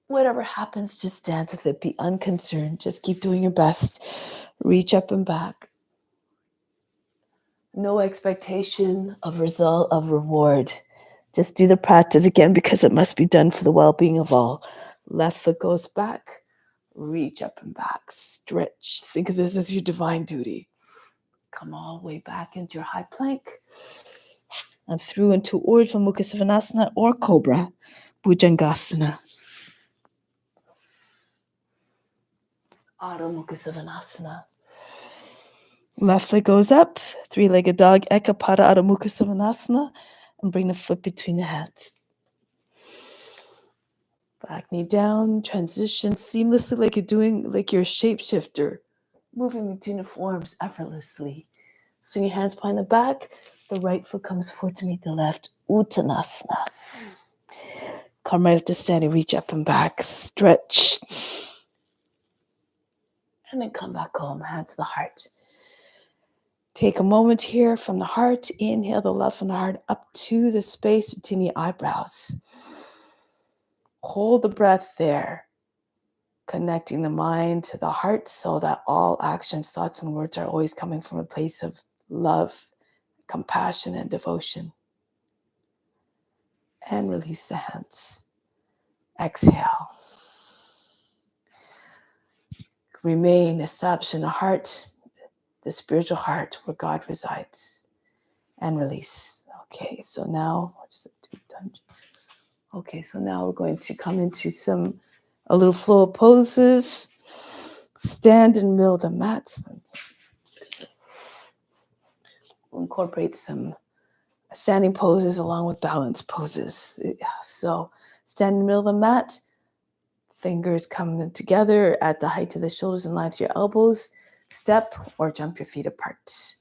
Whatever happens, just dance with it. Be unconcerned. Just keep doing your best. Reach up and back. No expectation of result, of reward. Just do the practice again because it must be done for the well-being of all. Left foot goes back. Reach up and back. Stretch. Think of this as your divine duty. Come all the way back into your high plank. And through into Urdhva Mukha Svanasana or Cobra. Bhujangasana. Adho Mukha Svanasana. Left leg goes up. Three-legged dog. Ekapada Adho Mukha Svanasana. And bring the foot between the hands. Back knee down. Transition seamlessly like you're a shapeshifter. Moving between the forms effortlessly. Swing your hands behind the back. The right foot comes forward to meet the left. Uttanasana. Come right up to standing. Reach up and back. Stretch. And then come back home. Hands to the heart. Take a moment here from the heart. Inhale the love from the heart up to the space between the eyebrows. Hold the breath there. Connecting the mind to the heart so that all actions, thoughts, and words are always coming from a place of love, compassion, and devotion. And release the hands. Exhale. Remain established in the heart, the spiritual heart where God resides. And release. Okay, so now we're going to come into a little flow of poses. Stand in the middle of the mat. We'll incorporate some standing poses along with balance poses. So stand in the middle of the mat. Fingers coming together at the height of the shoulders in line with your elbows. Step or jump your feet apart.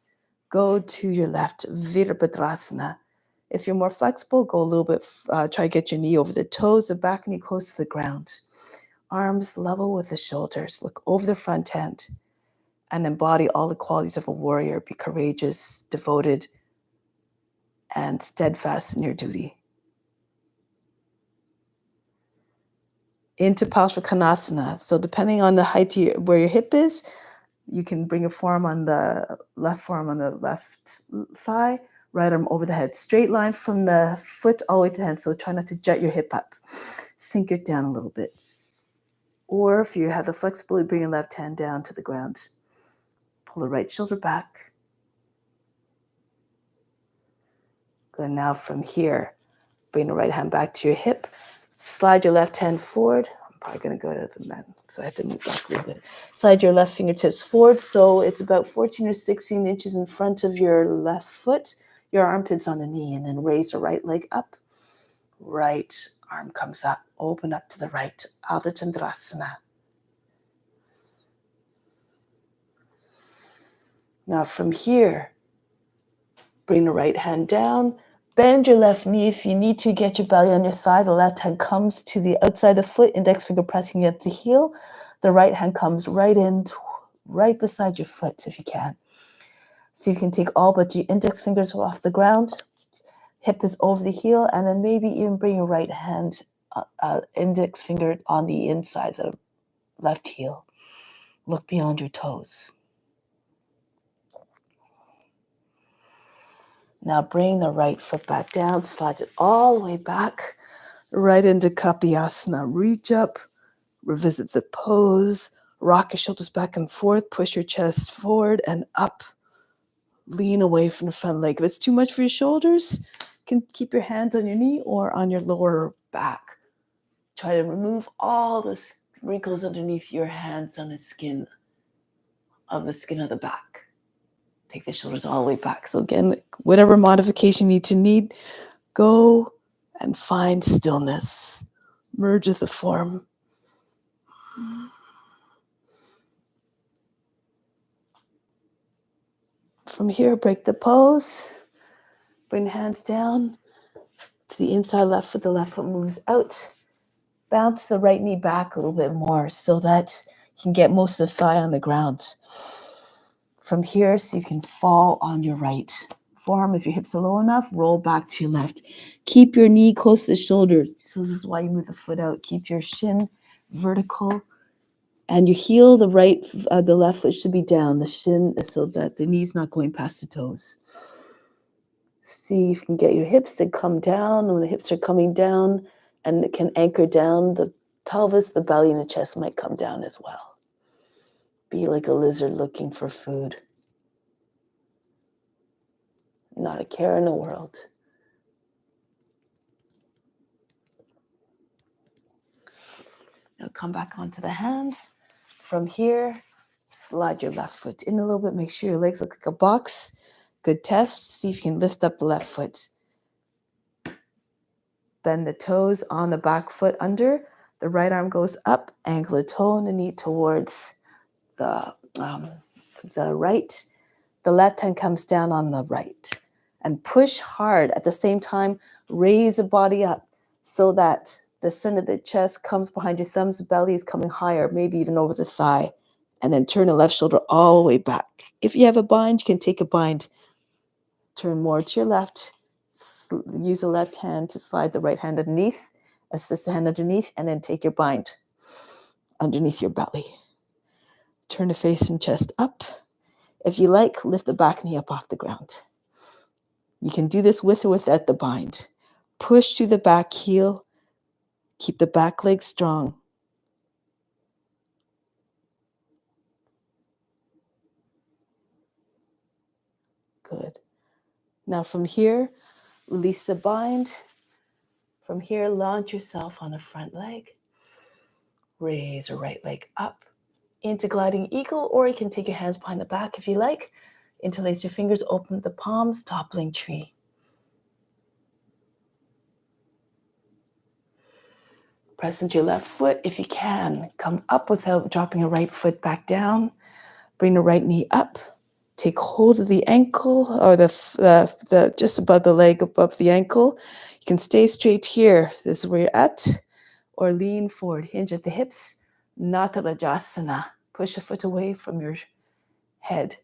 Go to your left, Virabhadrasana. If you're more flexible, go a little bit, try to get your knee over the toes, the back knee close to the ground. Arms level with the shoulders. Look over the front end and embody all the qualities of a warrior. Be courageous, devoted, and steadfast in your duty. Into Parsvakonasana. So depending on the height where your hip is, you can bring your forearm on the left thigh, right arm over the head. Straight line from the foot all the way to the hand. So try not to jet your hip up. Sink it down a little bit. Or if you have the flexibility, bring your left hand down to the ground. Pull the right shoulder back. Good. Now from here, bring the right hand back to your hip. Slide your left hand forward. I'm probably going to go to the mat, so I have to move back a little bit. Slide your left fingertips forward, so it's about 14 or 16 inches in front of your left foot. Your armpit's on the knee, and then raise the right leg up. Right arm comes up. Open up to the right. Ardha Chandrasana. Now from here, bring the right hand down, bend your left knee. If you need to, get your belly on your side. The left hand comes to the outside of the foot, index finger pressing against the heel. The right hand comes right in, right beside your foot if you can. So you can take all but your index fingers off the ground. Hip is over the heel, and then maybe even bring your right hand, index finger on the inside of the left heel. Look beyond your toes. Now bring the right foot back down, slide it all the way back, right into Kapiyasana. Reach up, revisit the pose, rock your shoulders back and forth, push your chest forward and up. Lean away from the front leg. If it's too much for your shoulders, you can keep your hands on your knee or on your lower back. Try to remove all the wrinkles underneath your hands on the skin of the back. Take the shoulders all the way back. So again, whatever modification you need, go and find stillness. Merge with the form. From here, break the pose. Bring the hands down to the inside left foot. The left foot moves out. Bounce the right knee back a little bit more so that you can get most of the thigh on the ground. From here, so you can fall on your right forearm. If your hips are low enough, roll back to your left. Keep your knee close to the shoulder. So this is why you move the foot out. Keep your shin vertical. And your heel, the left foot should be down. The shin, so that the knee's not going past the toes. See if you can get your hips to come down. When the hips are coming down and it can anchor down, the pelvis, the belly, and the chest might come down as well. Be like a lizard looking for food. Not a care in the world. Now come back onto the hands. From here, slide your left foot in a little bit. Make sure your legs look like a box. Good test. See if you can lift up the left foot. Bend the toes on the back foot under. The right arm goes up. Angle the toe and the knee towards the right. The left hand comes down on the right. And push hard. At the same time, raise the body up so that the center of the chest comes behind your thumbs, the belly is coming higher, maybe even over the thigh. And then turn the left shoulder all the way back. If you have a bind, you can take a bind. Turn more to your left. Use the left hand to slide the right hand underneath. Assist the hand underneath, and then take your bind underneath your belly. Turn the face and chest up. If you like, lift the back knee up off the ground. You can do this with or without the bind. Push through the back heel. Keep the back leg strong. Good. Now from here, release the bind. From here, launch yourself on the front leg. Raise your right leg up into gliding eagle, or you can take your hands behind the back if you like. Interlace your fingers, open the palms, toppling tree. Press into your left foot if you can. Come up without dropping your right foot back down. Bring the right knee up. Take hold of the ankle or the just above the leg, above the ankle. You can stay straight here. This is where you're at. Or lean forward. Hinge at the hips. Natarajasana. Push a foot away from your head.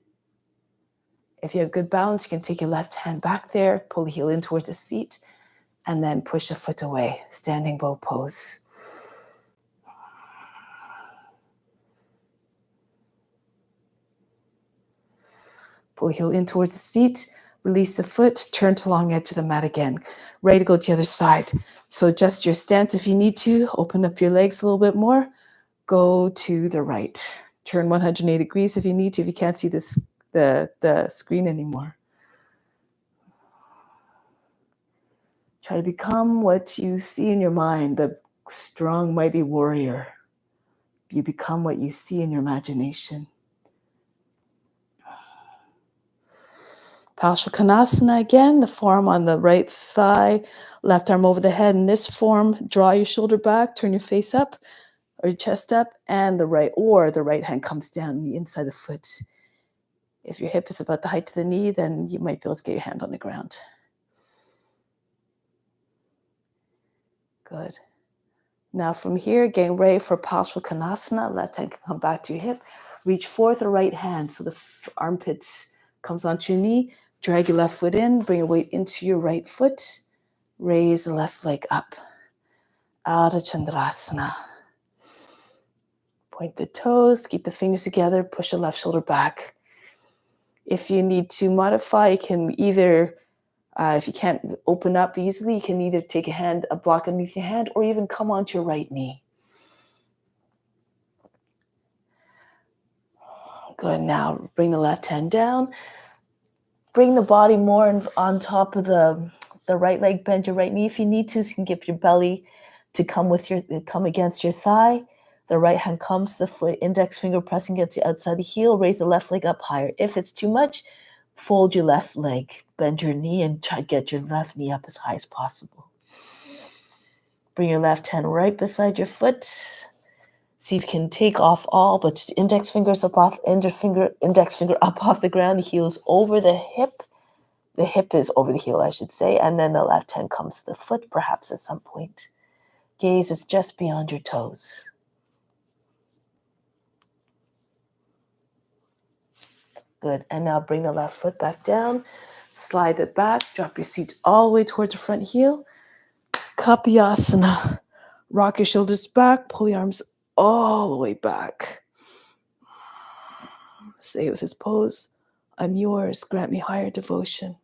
If you have good balance, you can take your left hand back there. Pull the heel in towards the seat. And then push a foot away. Standing bow pose. Pull the heel in towards the seat, release the foot, turn to long edge of the mat again. Ready to go to the other side. So adjust your stance if you need to. Open up your legs a little bit more. Go to the right. Turn 180 degrees if you need to, if you can't see the screen anymore. Try to become what you see in your mind, the strong, mighty warrior. You become what you see in your imagination. Parsvakonasana again, the forearm on the right thigh, left arm over the head. In this form, draw your shoulder back, turn your face up or your chest up, and the right hand comes down the inside of the foot. If your hip is about the height of the knee, then you might be able to get your hand on the ground. Good. Now from here, getting ready for Parsvakonasana. Left hand can come back to your hip. Reach forth the right hand so the armpit comes onto your knee. Drag your left foot in. Bring your weight into your right foot. Raise the left leg up. Ardha Chandrasana. Point the toes. Keep the fingers together. Push the left shoulder back. If you need to modify, you can either, if you can't open up easily, you can either take a block underneath your hand, or even come onto your right knee. Good. Now bring the left hand down. Bring the body more on top of the right leg. Bend your right knee if you need to. So you can get your belly to come against your thigh. The right hand comes, the index finger pressing against the outside the heel. Raise the left leg up higher. If it's too much, fold your left leg. Bend your knee and try to get your left knee up as high as possible. Bring your left hand right beside your foot. See if you can take off all, but just index finger up off the ground. The heel is over the hip. The hip is over the heel, I should say. And then the left hand comes to the foot, perhaps at some point. Gaze is just beyond your toes. Good. And now bring the left foot back down. Slide it back. Drop your seat all the way towards the front heel. Kapiyasana. Rock your shoulders back. Pull the arms all the way back. Say with this pose, I'm yours. Grant me higher devotion.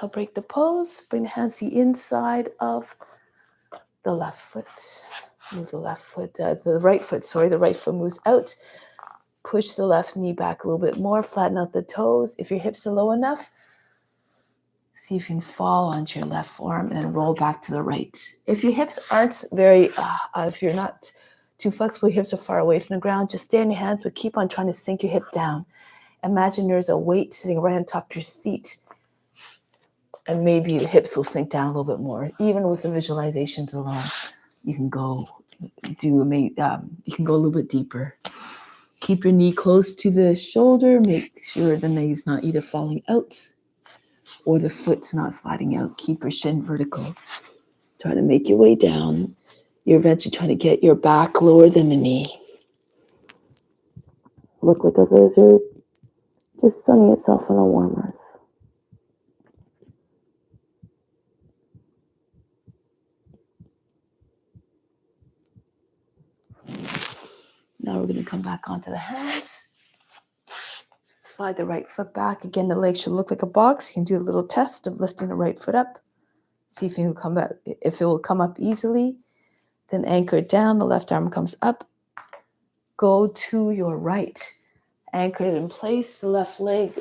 Now break the pose. Bring the hands to the inside of the left foot. Move the right foot moves out. Push the left knee back a little bit more. Flatten out the toes. If your hips are low enough, see if you can fall onto your left forearm and roll back to the right. If your hips aren't if you're not too flexible, your hips are far away from the ground, just stay on your hands, but keep on trying to sink your hip down. Imagine there's a weight sitting right on top of your seat, and maybe the hips will sink down a little bit more. Even with the visualizations alone, you can go a little bit deeper. Keep your knee close to the shoulder. Make sure the knee's not either falling out or the foot's not sliding out. Keep your shin vertical. Try to make your way down. You're eventually trying to get your back lower than the knee. Look like a lizard, just sunning itself on a warm earth. Now we're going to come back onto the hands. Slide the right foot back. Again, the leg should look like a box. You can do a little test of lifting the right foot up. See if it will come up easily. Then anchor it down. The left arm comes up. Go to your right. Anchor it in place. The left leg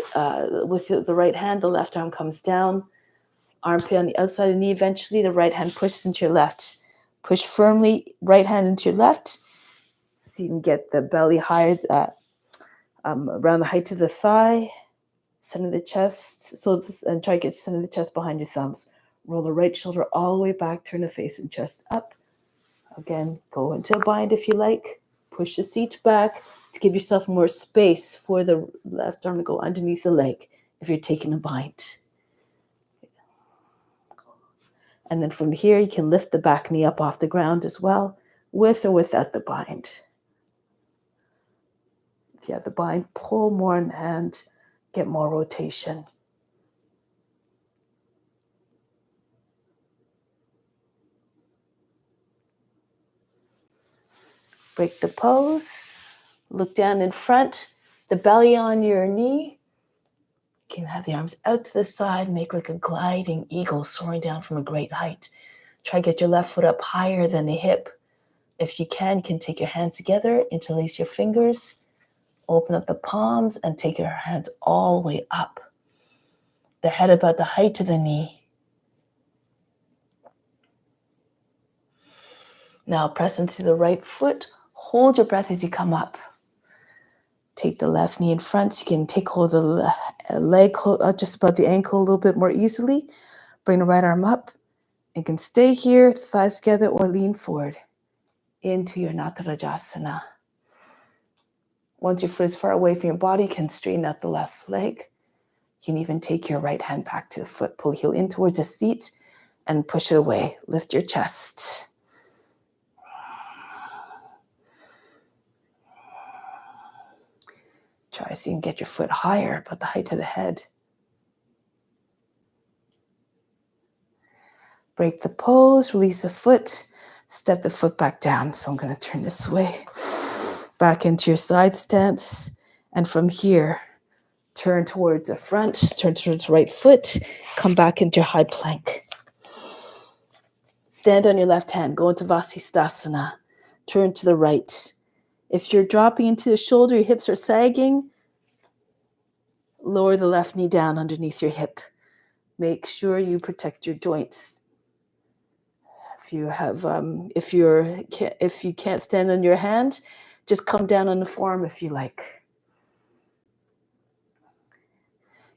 with the right hand. The left arm comes down. Armpit on the outside of the knee. Eventually, the right hand pushes into your left. Push firmly. Right hand into your left. So you can get the belly higher around the height of the thigh, center of the chest. And try to get center of the chest behind your thumbs. Roll the right shoulder all the way back. Turn the face and chest up. Again, go into a bind if you like. Push the seat back to give yourself more space for the left arm to go underneath the leg if you're taking a bind. And then from here, you can lift the back knee up off the ground as well, with or without the bind. If you have the bind, pull more in the hand, get more rotation. Break the pose. Look down in front, the belly on your knee. You can have the arms out to the side, make like a gliding eagle soaring down from a great height. Try to get your left foot up higher than the hip. If you can take your hands together, interlace your fingers, open up the palms, and take your hands all the way up. The head about the height of the knee. Now press into the right foot. Hold your breath as you come up. Take the left knee in front. You can take hold of the leg just above the ankle a little bit more easily. Bring the right arm up. You can stay here, thighs together, or lean forward into your Natarajasana. Once your foot is far away from your body, you can straighten out the left leg. You can even take your right hand back to the foot. Pull the heel in towards the seat and push it away. Lift your chest. Try so you can get your foot higher, about the height of the head. Break the pose, release the foot, step the foot back down. So I'm going to turn this way. Back into your side stance. And from here, turn towards the front, turn towards the right foot, come back into your high plank. Stand on your left hand, go into Vasisthasana. Turn to the right. If you're dropping into the shoulder, your hips are sagging, lower the left knee down underneath your hip. Make sure you protect your joints. If you can't stand on your hand, just come down on the forearm if you like.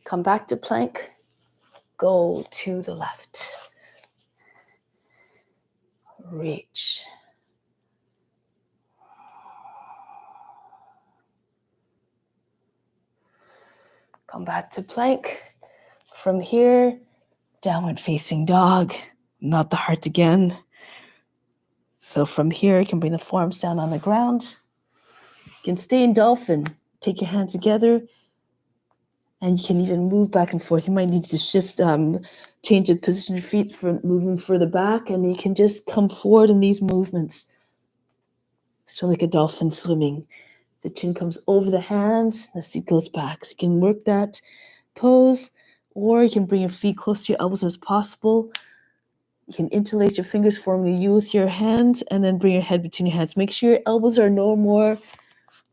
Come back to plank. Go to the left. Reach. Come back to plank. From here, downward facing dog. Not the heart again. So from here, you can bring the forearms down on the ground. You can stay in dolphin. Take your hands together. And you can even move back and forth. You might need to shift, change the position of your feet for moving further back. And you can just come forward in these movements. So like a dolphin swimming. The chin comes over the hands. The seat goes back. So you can work that pose. Or you can bring your feet close to your elbows as possible. You can interlace your fingers, forming a U with your hands, and then bring your head between your hands. Make sure your elbows are no more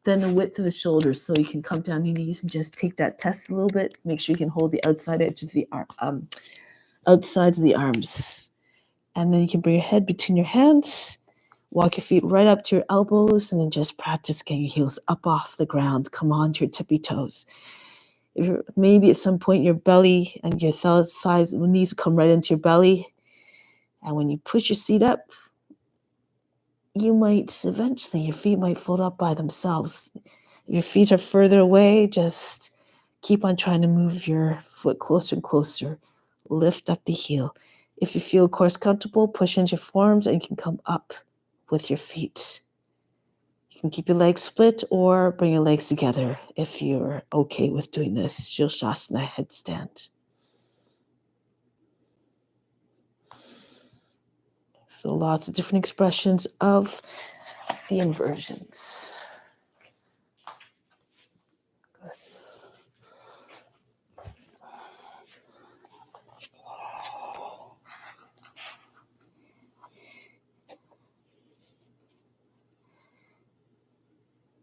than the width of the shoulders, so you can come down your knees and just take that test a little bit. Make sure you can hold the outside edges of the outsides of the arms. And then you can bring your head between your hands. Walk your feet right up to your elbows, and then just practice getting your heels up off the ground. Come on to your tippy toes. Maybe at some point your belly and your thighs, knees will come right into your belly. And when you push your seat up, you might eventually, your feet might float up by themselves. If your feet are further away, just keep on trying to move your foot closer and closer. Lift up the heel. If you feel, of course, comfortable, push into your forearms and you can come up with your feet. You can keep your legs split or bring your legs together if you're okay with doing this. Shilshasana headstand. So lots of different expressions of the inversions. Good.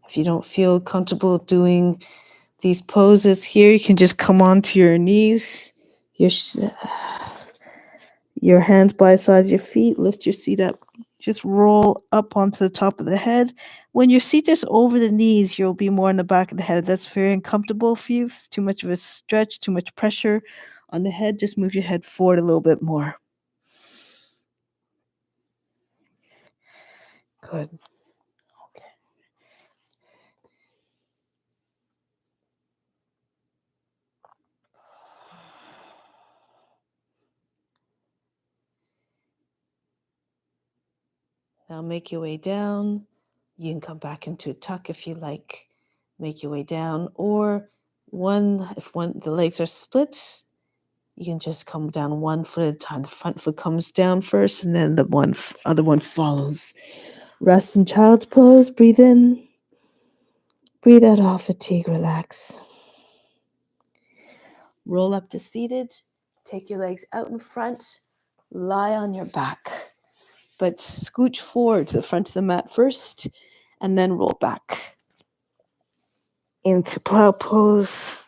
If you don't feel comfortable doing these poses here, you can just come onto your knees, your hands by the sides of your feet, lift your seat up. Just roll up onto the top of the head. When your seat is over the knees, you'll be more in the back of the head. That's very uncomfortable for you. Too much of a stretch, too much pressure on the head. Just move your head forward a little bit more. Good. Okay. Now make your way down. You can come back into a tuck if you like. Make your way down. Or if the legs are split, you can just come down one foot at a time. The front foot comes down first, and then the other one follows. Rest in child's pose. Breathe in. Breathe out all fatigue. Relax. Roll up to seated. Take your legs out in front. Lie on your back. But scooch forward to the front of the mat first, and then roll back into plow pose.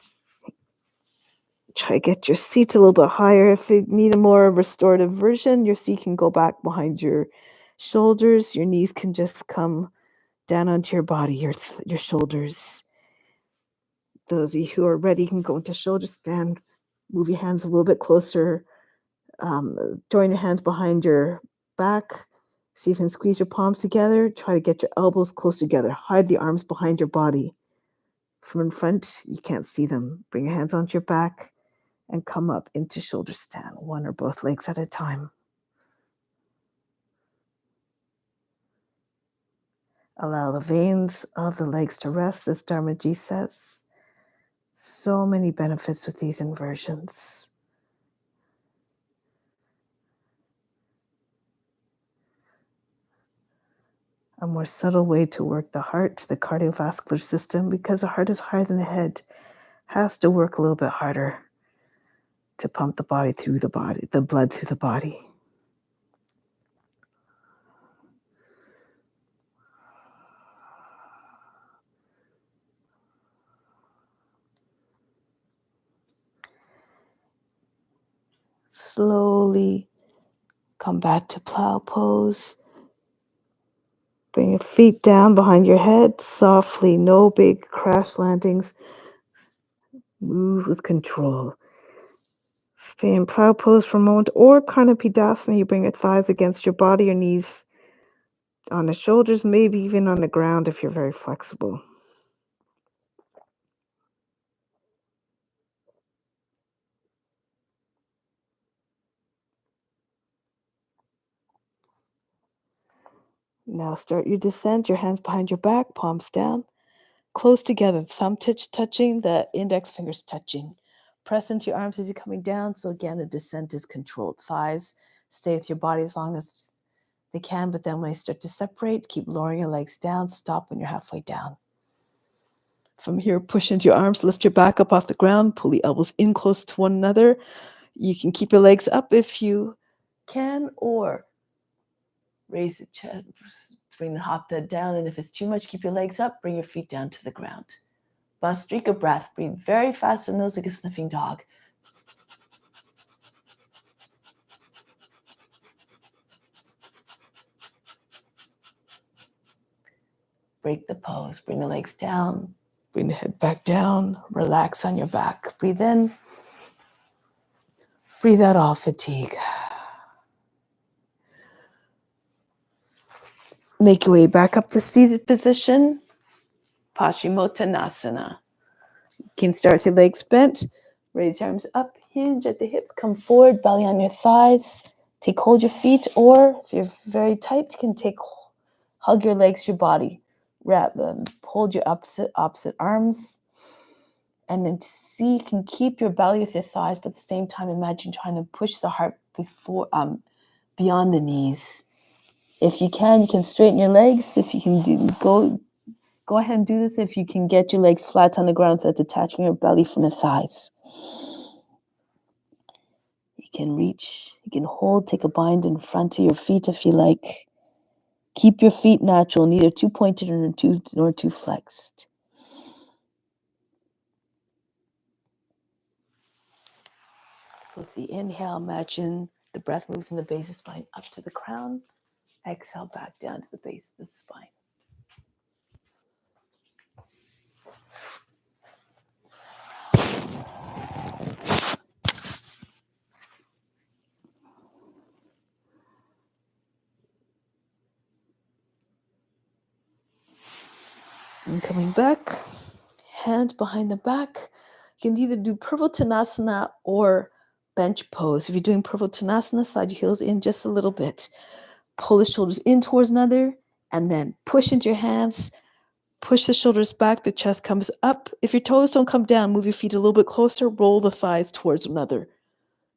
Try to get your seat a little bit higher. If you need a more restorative version, your seat can go back behind your shoulders. Your knees can just come down onto your body, your shoulders. Those of you who are ready can go into shoulder stand. Move your hands a little bit closer Join your hands behind your back. See if you can squeeze your palms together. Try to get your elbows close together. Hide the arms behind your body. From in front, you can't see them. Bring your hands onto your back and come up into shoulder stand, one or both legs at a time. Allow the veins of the legs to rest, as Dharmaji says. So many benefits with these inversions. A more subtle way to work the heart, the cardiovascular system, because the heart is higher than the head, has to work a little bit harder to pump the blood through the body. Slowly come back to plow pose. Bring your feet down behind your head softly, no big crash landings. Move with control. Stay in plow pose for a moment, or Karnapidasana. You bring your thighs against your body, your knees on the shoulders, maybe even on the ground if you're very flexible. Now start your descent, your hands behind your back, palms down, close together, thumb touching, the index fingers touching. Press into your arms as you're coming down. So again, the descent is controlled. Thighs stay with your body as long as they can, but then when they start to separate, keep lowering your legs down. Stop when you're halfway down. From here, push into your arms, lift your back up off the ground, pull the elbows in close to one another. You can keep your legs up if you can, or raise the chest, bring the hop head down, and if it's too much, keep your legs up, bring your feet down to the ground. Bhastrika breath, breathe very fast in the nose like a sniffing dog. Break the pose, bring the legs down, bring the head back down, relax on your back. Breathe in, breathe out all fatigue. Make your way back up to seated position, Paschimottanasana. You can start with your legs bent, raise your arms up, hinge at the hips, come forward, belly on your thighs. Take hold your feet, or if you're very tight, you can hug your legs to your body. Wrap them, hold your opposite arms, and then see you can keep your belly with your thighs, but at the same time, imagine trying to push the heart beyond the knees. If you can straighten your legs. If you can go ahead and do this. If you can get your legs flat on the ground without detaching your belly from the thighs. You can reach, you can hold, take a bind in front of your feet if you like. Keep your feet natural, neither too pointed nor too flexed. With the inhale, imagine the breath moving from the base of the spine up to the crown. Exhale back down to the base of the spine. And coming back, hands behind the back. You can either do Purvottanasana or bench pose. If you're doing Purvottanasana, slide your heels in just a little bit. Pull the shoulders in towards another, and then push into your hands. Push the shoulders back, the chest comes up. If your toes don't come down, move your feet a little bit closer, roll the thighs towards another.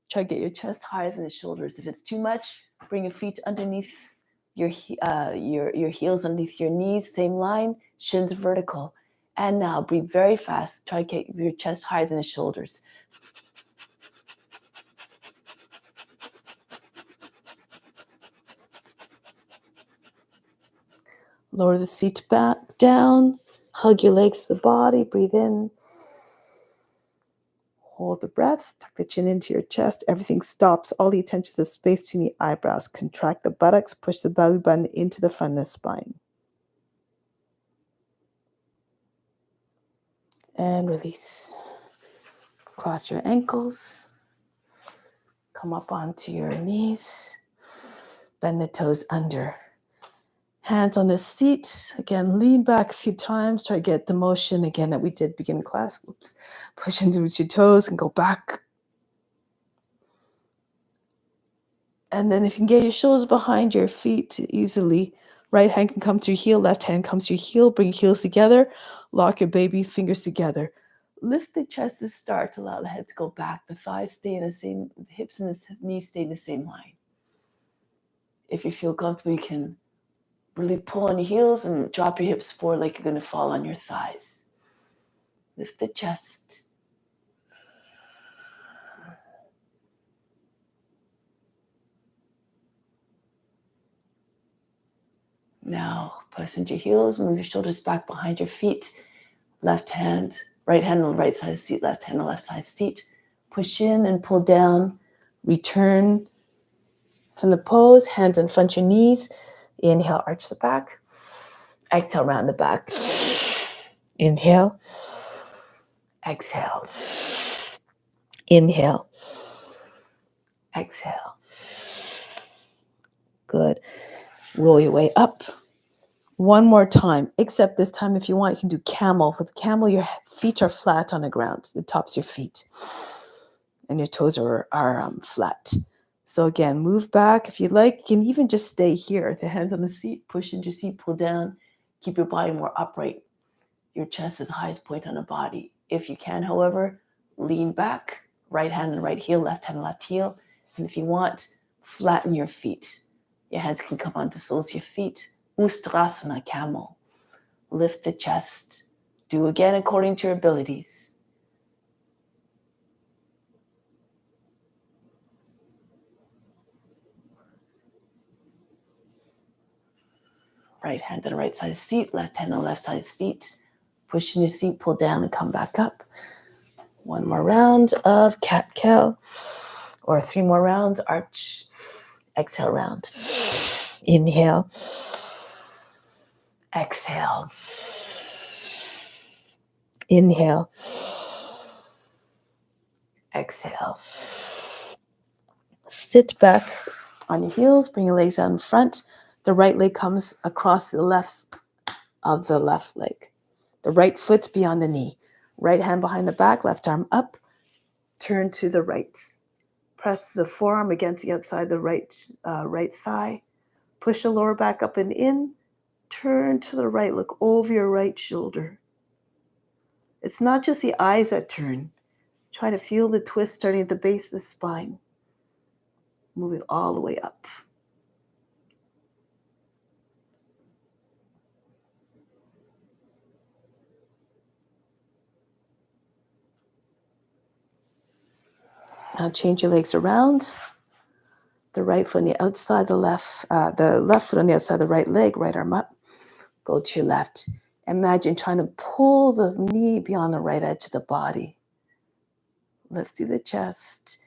Try to get your chest higher than the shoulders. If it's too much, bring your feet underneath your heels underneath your knees, same line, shins vertical. And now breathe very fast. Try to get your chest higher than the shoulders. Lower the seat back down. Hug your legs to the body. Breathe in. Hold the breath. Tuck the chin into your chest. Everything stops. All the attention to the space between the eyebrows. Contract the buttocks. Push the belly button into the front of the spine. And release. Cross your ankles. Come up onto your knees. Bend the toes under. Hands on the seat. Again, lean back a few times. Try to get the motion again that we did beginning class. Whoops. Push into your toes and go back. And then if you can get your shoulders behind your feet easily, right hand can come to your heel, left hand comes to your heel. Bring your heels together. Lock your baby fingers together. Lift the chest to start. Allow the head to go back. The thighs stay in the same, the hips and the knees stay in the same line. If you feel comfortable, you can really pull on your heels and drop your hips forward like you're going to fall on your thighs. Lift the chest. Now, press into your heels, move your shoulders back behind your feet. Left hand, right hand on the right side of the seat, left hand on the left side of the seat. Push in and pull down. Return from the pose, hands in front of your knees. Inhale, arch the back. Exhale, round the back. Inhale. Exhale. Inhale. Exhale. Good. Roll your way up. One more time, except this time if you want, you can do camel. With camel, your feet are flat on the ground, the tops of your feet. And your toes are flat. So again, move back. If you like, you can even just stay here. The hands on the seat, push into your seat, pull down. Keep your body more upright. Your chest is the highest point on the body. If you can, however, lean back. Right hand and right heel, left hand and left heel. And if you want, flatten your feet. Your hands can come onto the soles of your feet. Ustrasana, camel. Lift the chest. Do again according to your abilities. Right hand on the right side of the seat, left hand on the left side of the seat. Push in your seat, pull down and come back up. One more round of cat-cow, or 3 more rounds, arch. Exhale round. Inhale. Exhale. Inhale. Exhale. Sit back on your heels, bring your legs out in front. The right leg comes across the left of the left leg. The right foot's beyond the knee. Right hand behind the back, left arm up. Turn to the right. Press the forearm against the outside of the right thigh. Push the lower back up and in. Turn to the right. Look over your right shoulder. It's not just the eyes that turn. Try to feel the twist starting at the base of the spine. Moving all the way up. Now change your legs around. The right foot on the outside, the left foot on the outside of the right leg, right arm up. Go to your left. Imagine trying to pull the knee beyond the right edge of the body. Let's do the chest.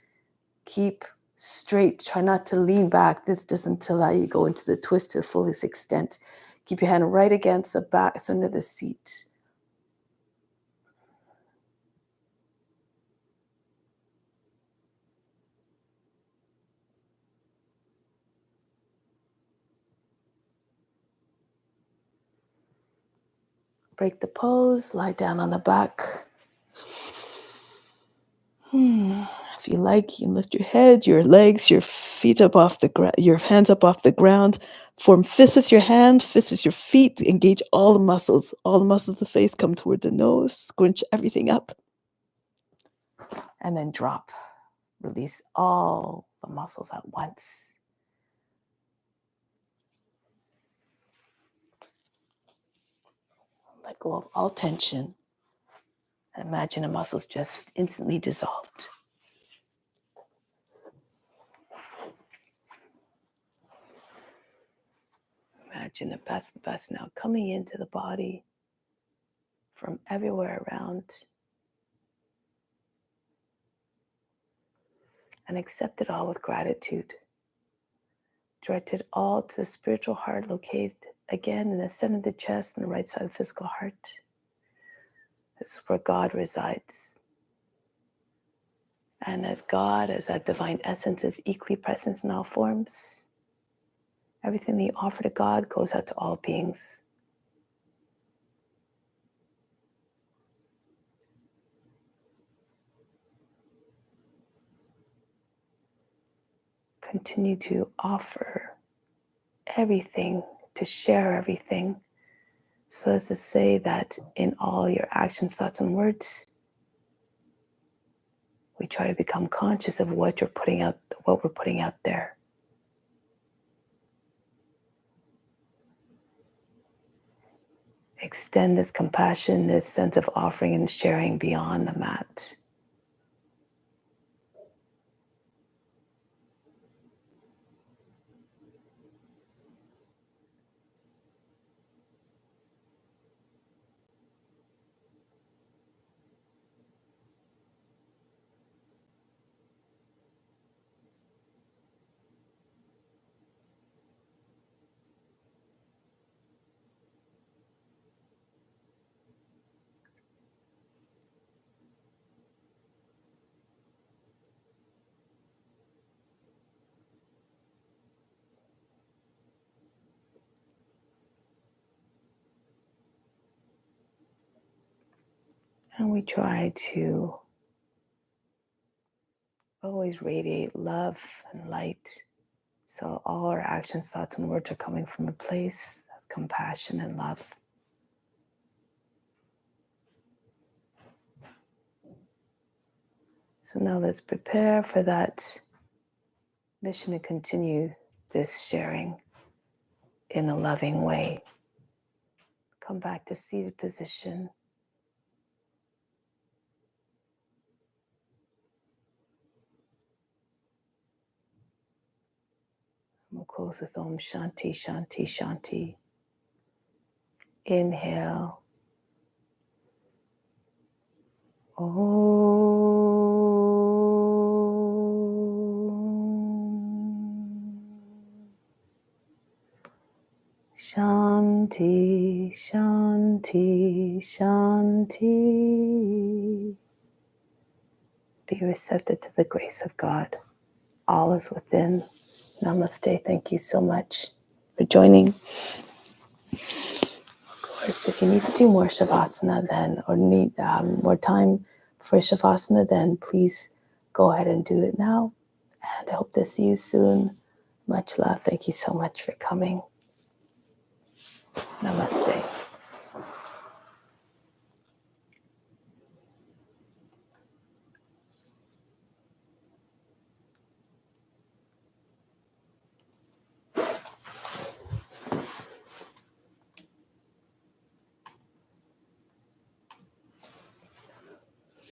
Keep straight. Try not to lean back. This doesn't allow you to go into the twist to the fullest extent. Keep your hand right against the back. It's under the seat. Break the pose. Lie down on the back. If you like, you can lift your head, your legs, your feet up off the ground, your hands up off the ground. Form fists with your hand, fists with your feet. Engage all the muscles. All the muscles of the face come towards the nose. Scrunch everything up. And then drop. Release all the muscles at once. Let go of all tension. And imagine the muscles just instantly dissolved. Imagine the best now coming into the body from everywhere around. And accept it all with gratitude. Direct it all to the spiritual heart located again in the center of the chest and the right side of the physical heart. This is where God resides. And as God, as that divine essence is equally present in all forms, everything that you offer to God goes out to all beings. Continue to offer everything, to share everything, so as to say that in all your actions, thoughts, and words, we try to become conscious of what we're putting out there. Extend this compassion, this sense of offering and sharing beyond the mat. And we try to always radiate love and light. So all our actions, thoughts, and words are coming from a place of compassion and love. So now let's prepare for that mission to continue this sharing in a loving way. Come back to seated position. We'll close with Om Shanti, Shanti, Shanti. Inhale. Om. Shanti, Shanti, Shanti. Be receptive to the grace of God. All is within. Namaste. Thank you so much for joining. Of course, if you need to do more Shavasana then, or need more time for Shavasana, then please go ahead and do it now. And I hope to see you soon. Much love. Thank you so much for coming. Namaste.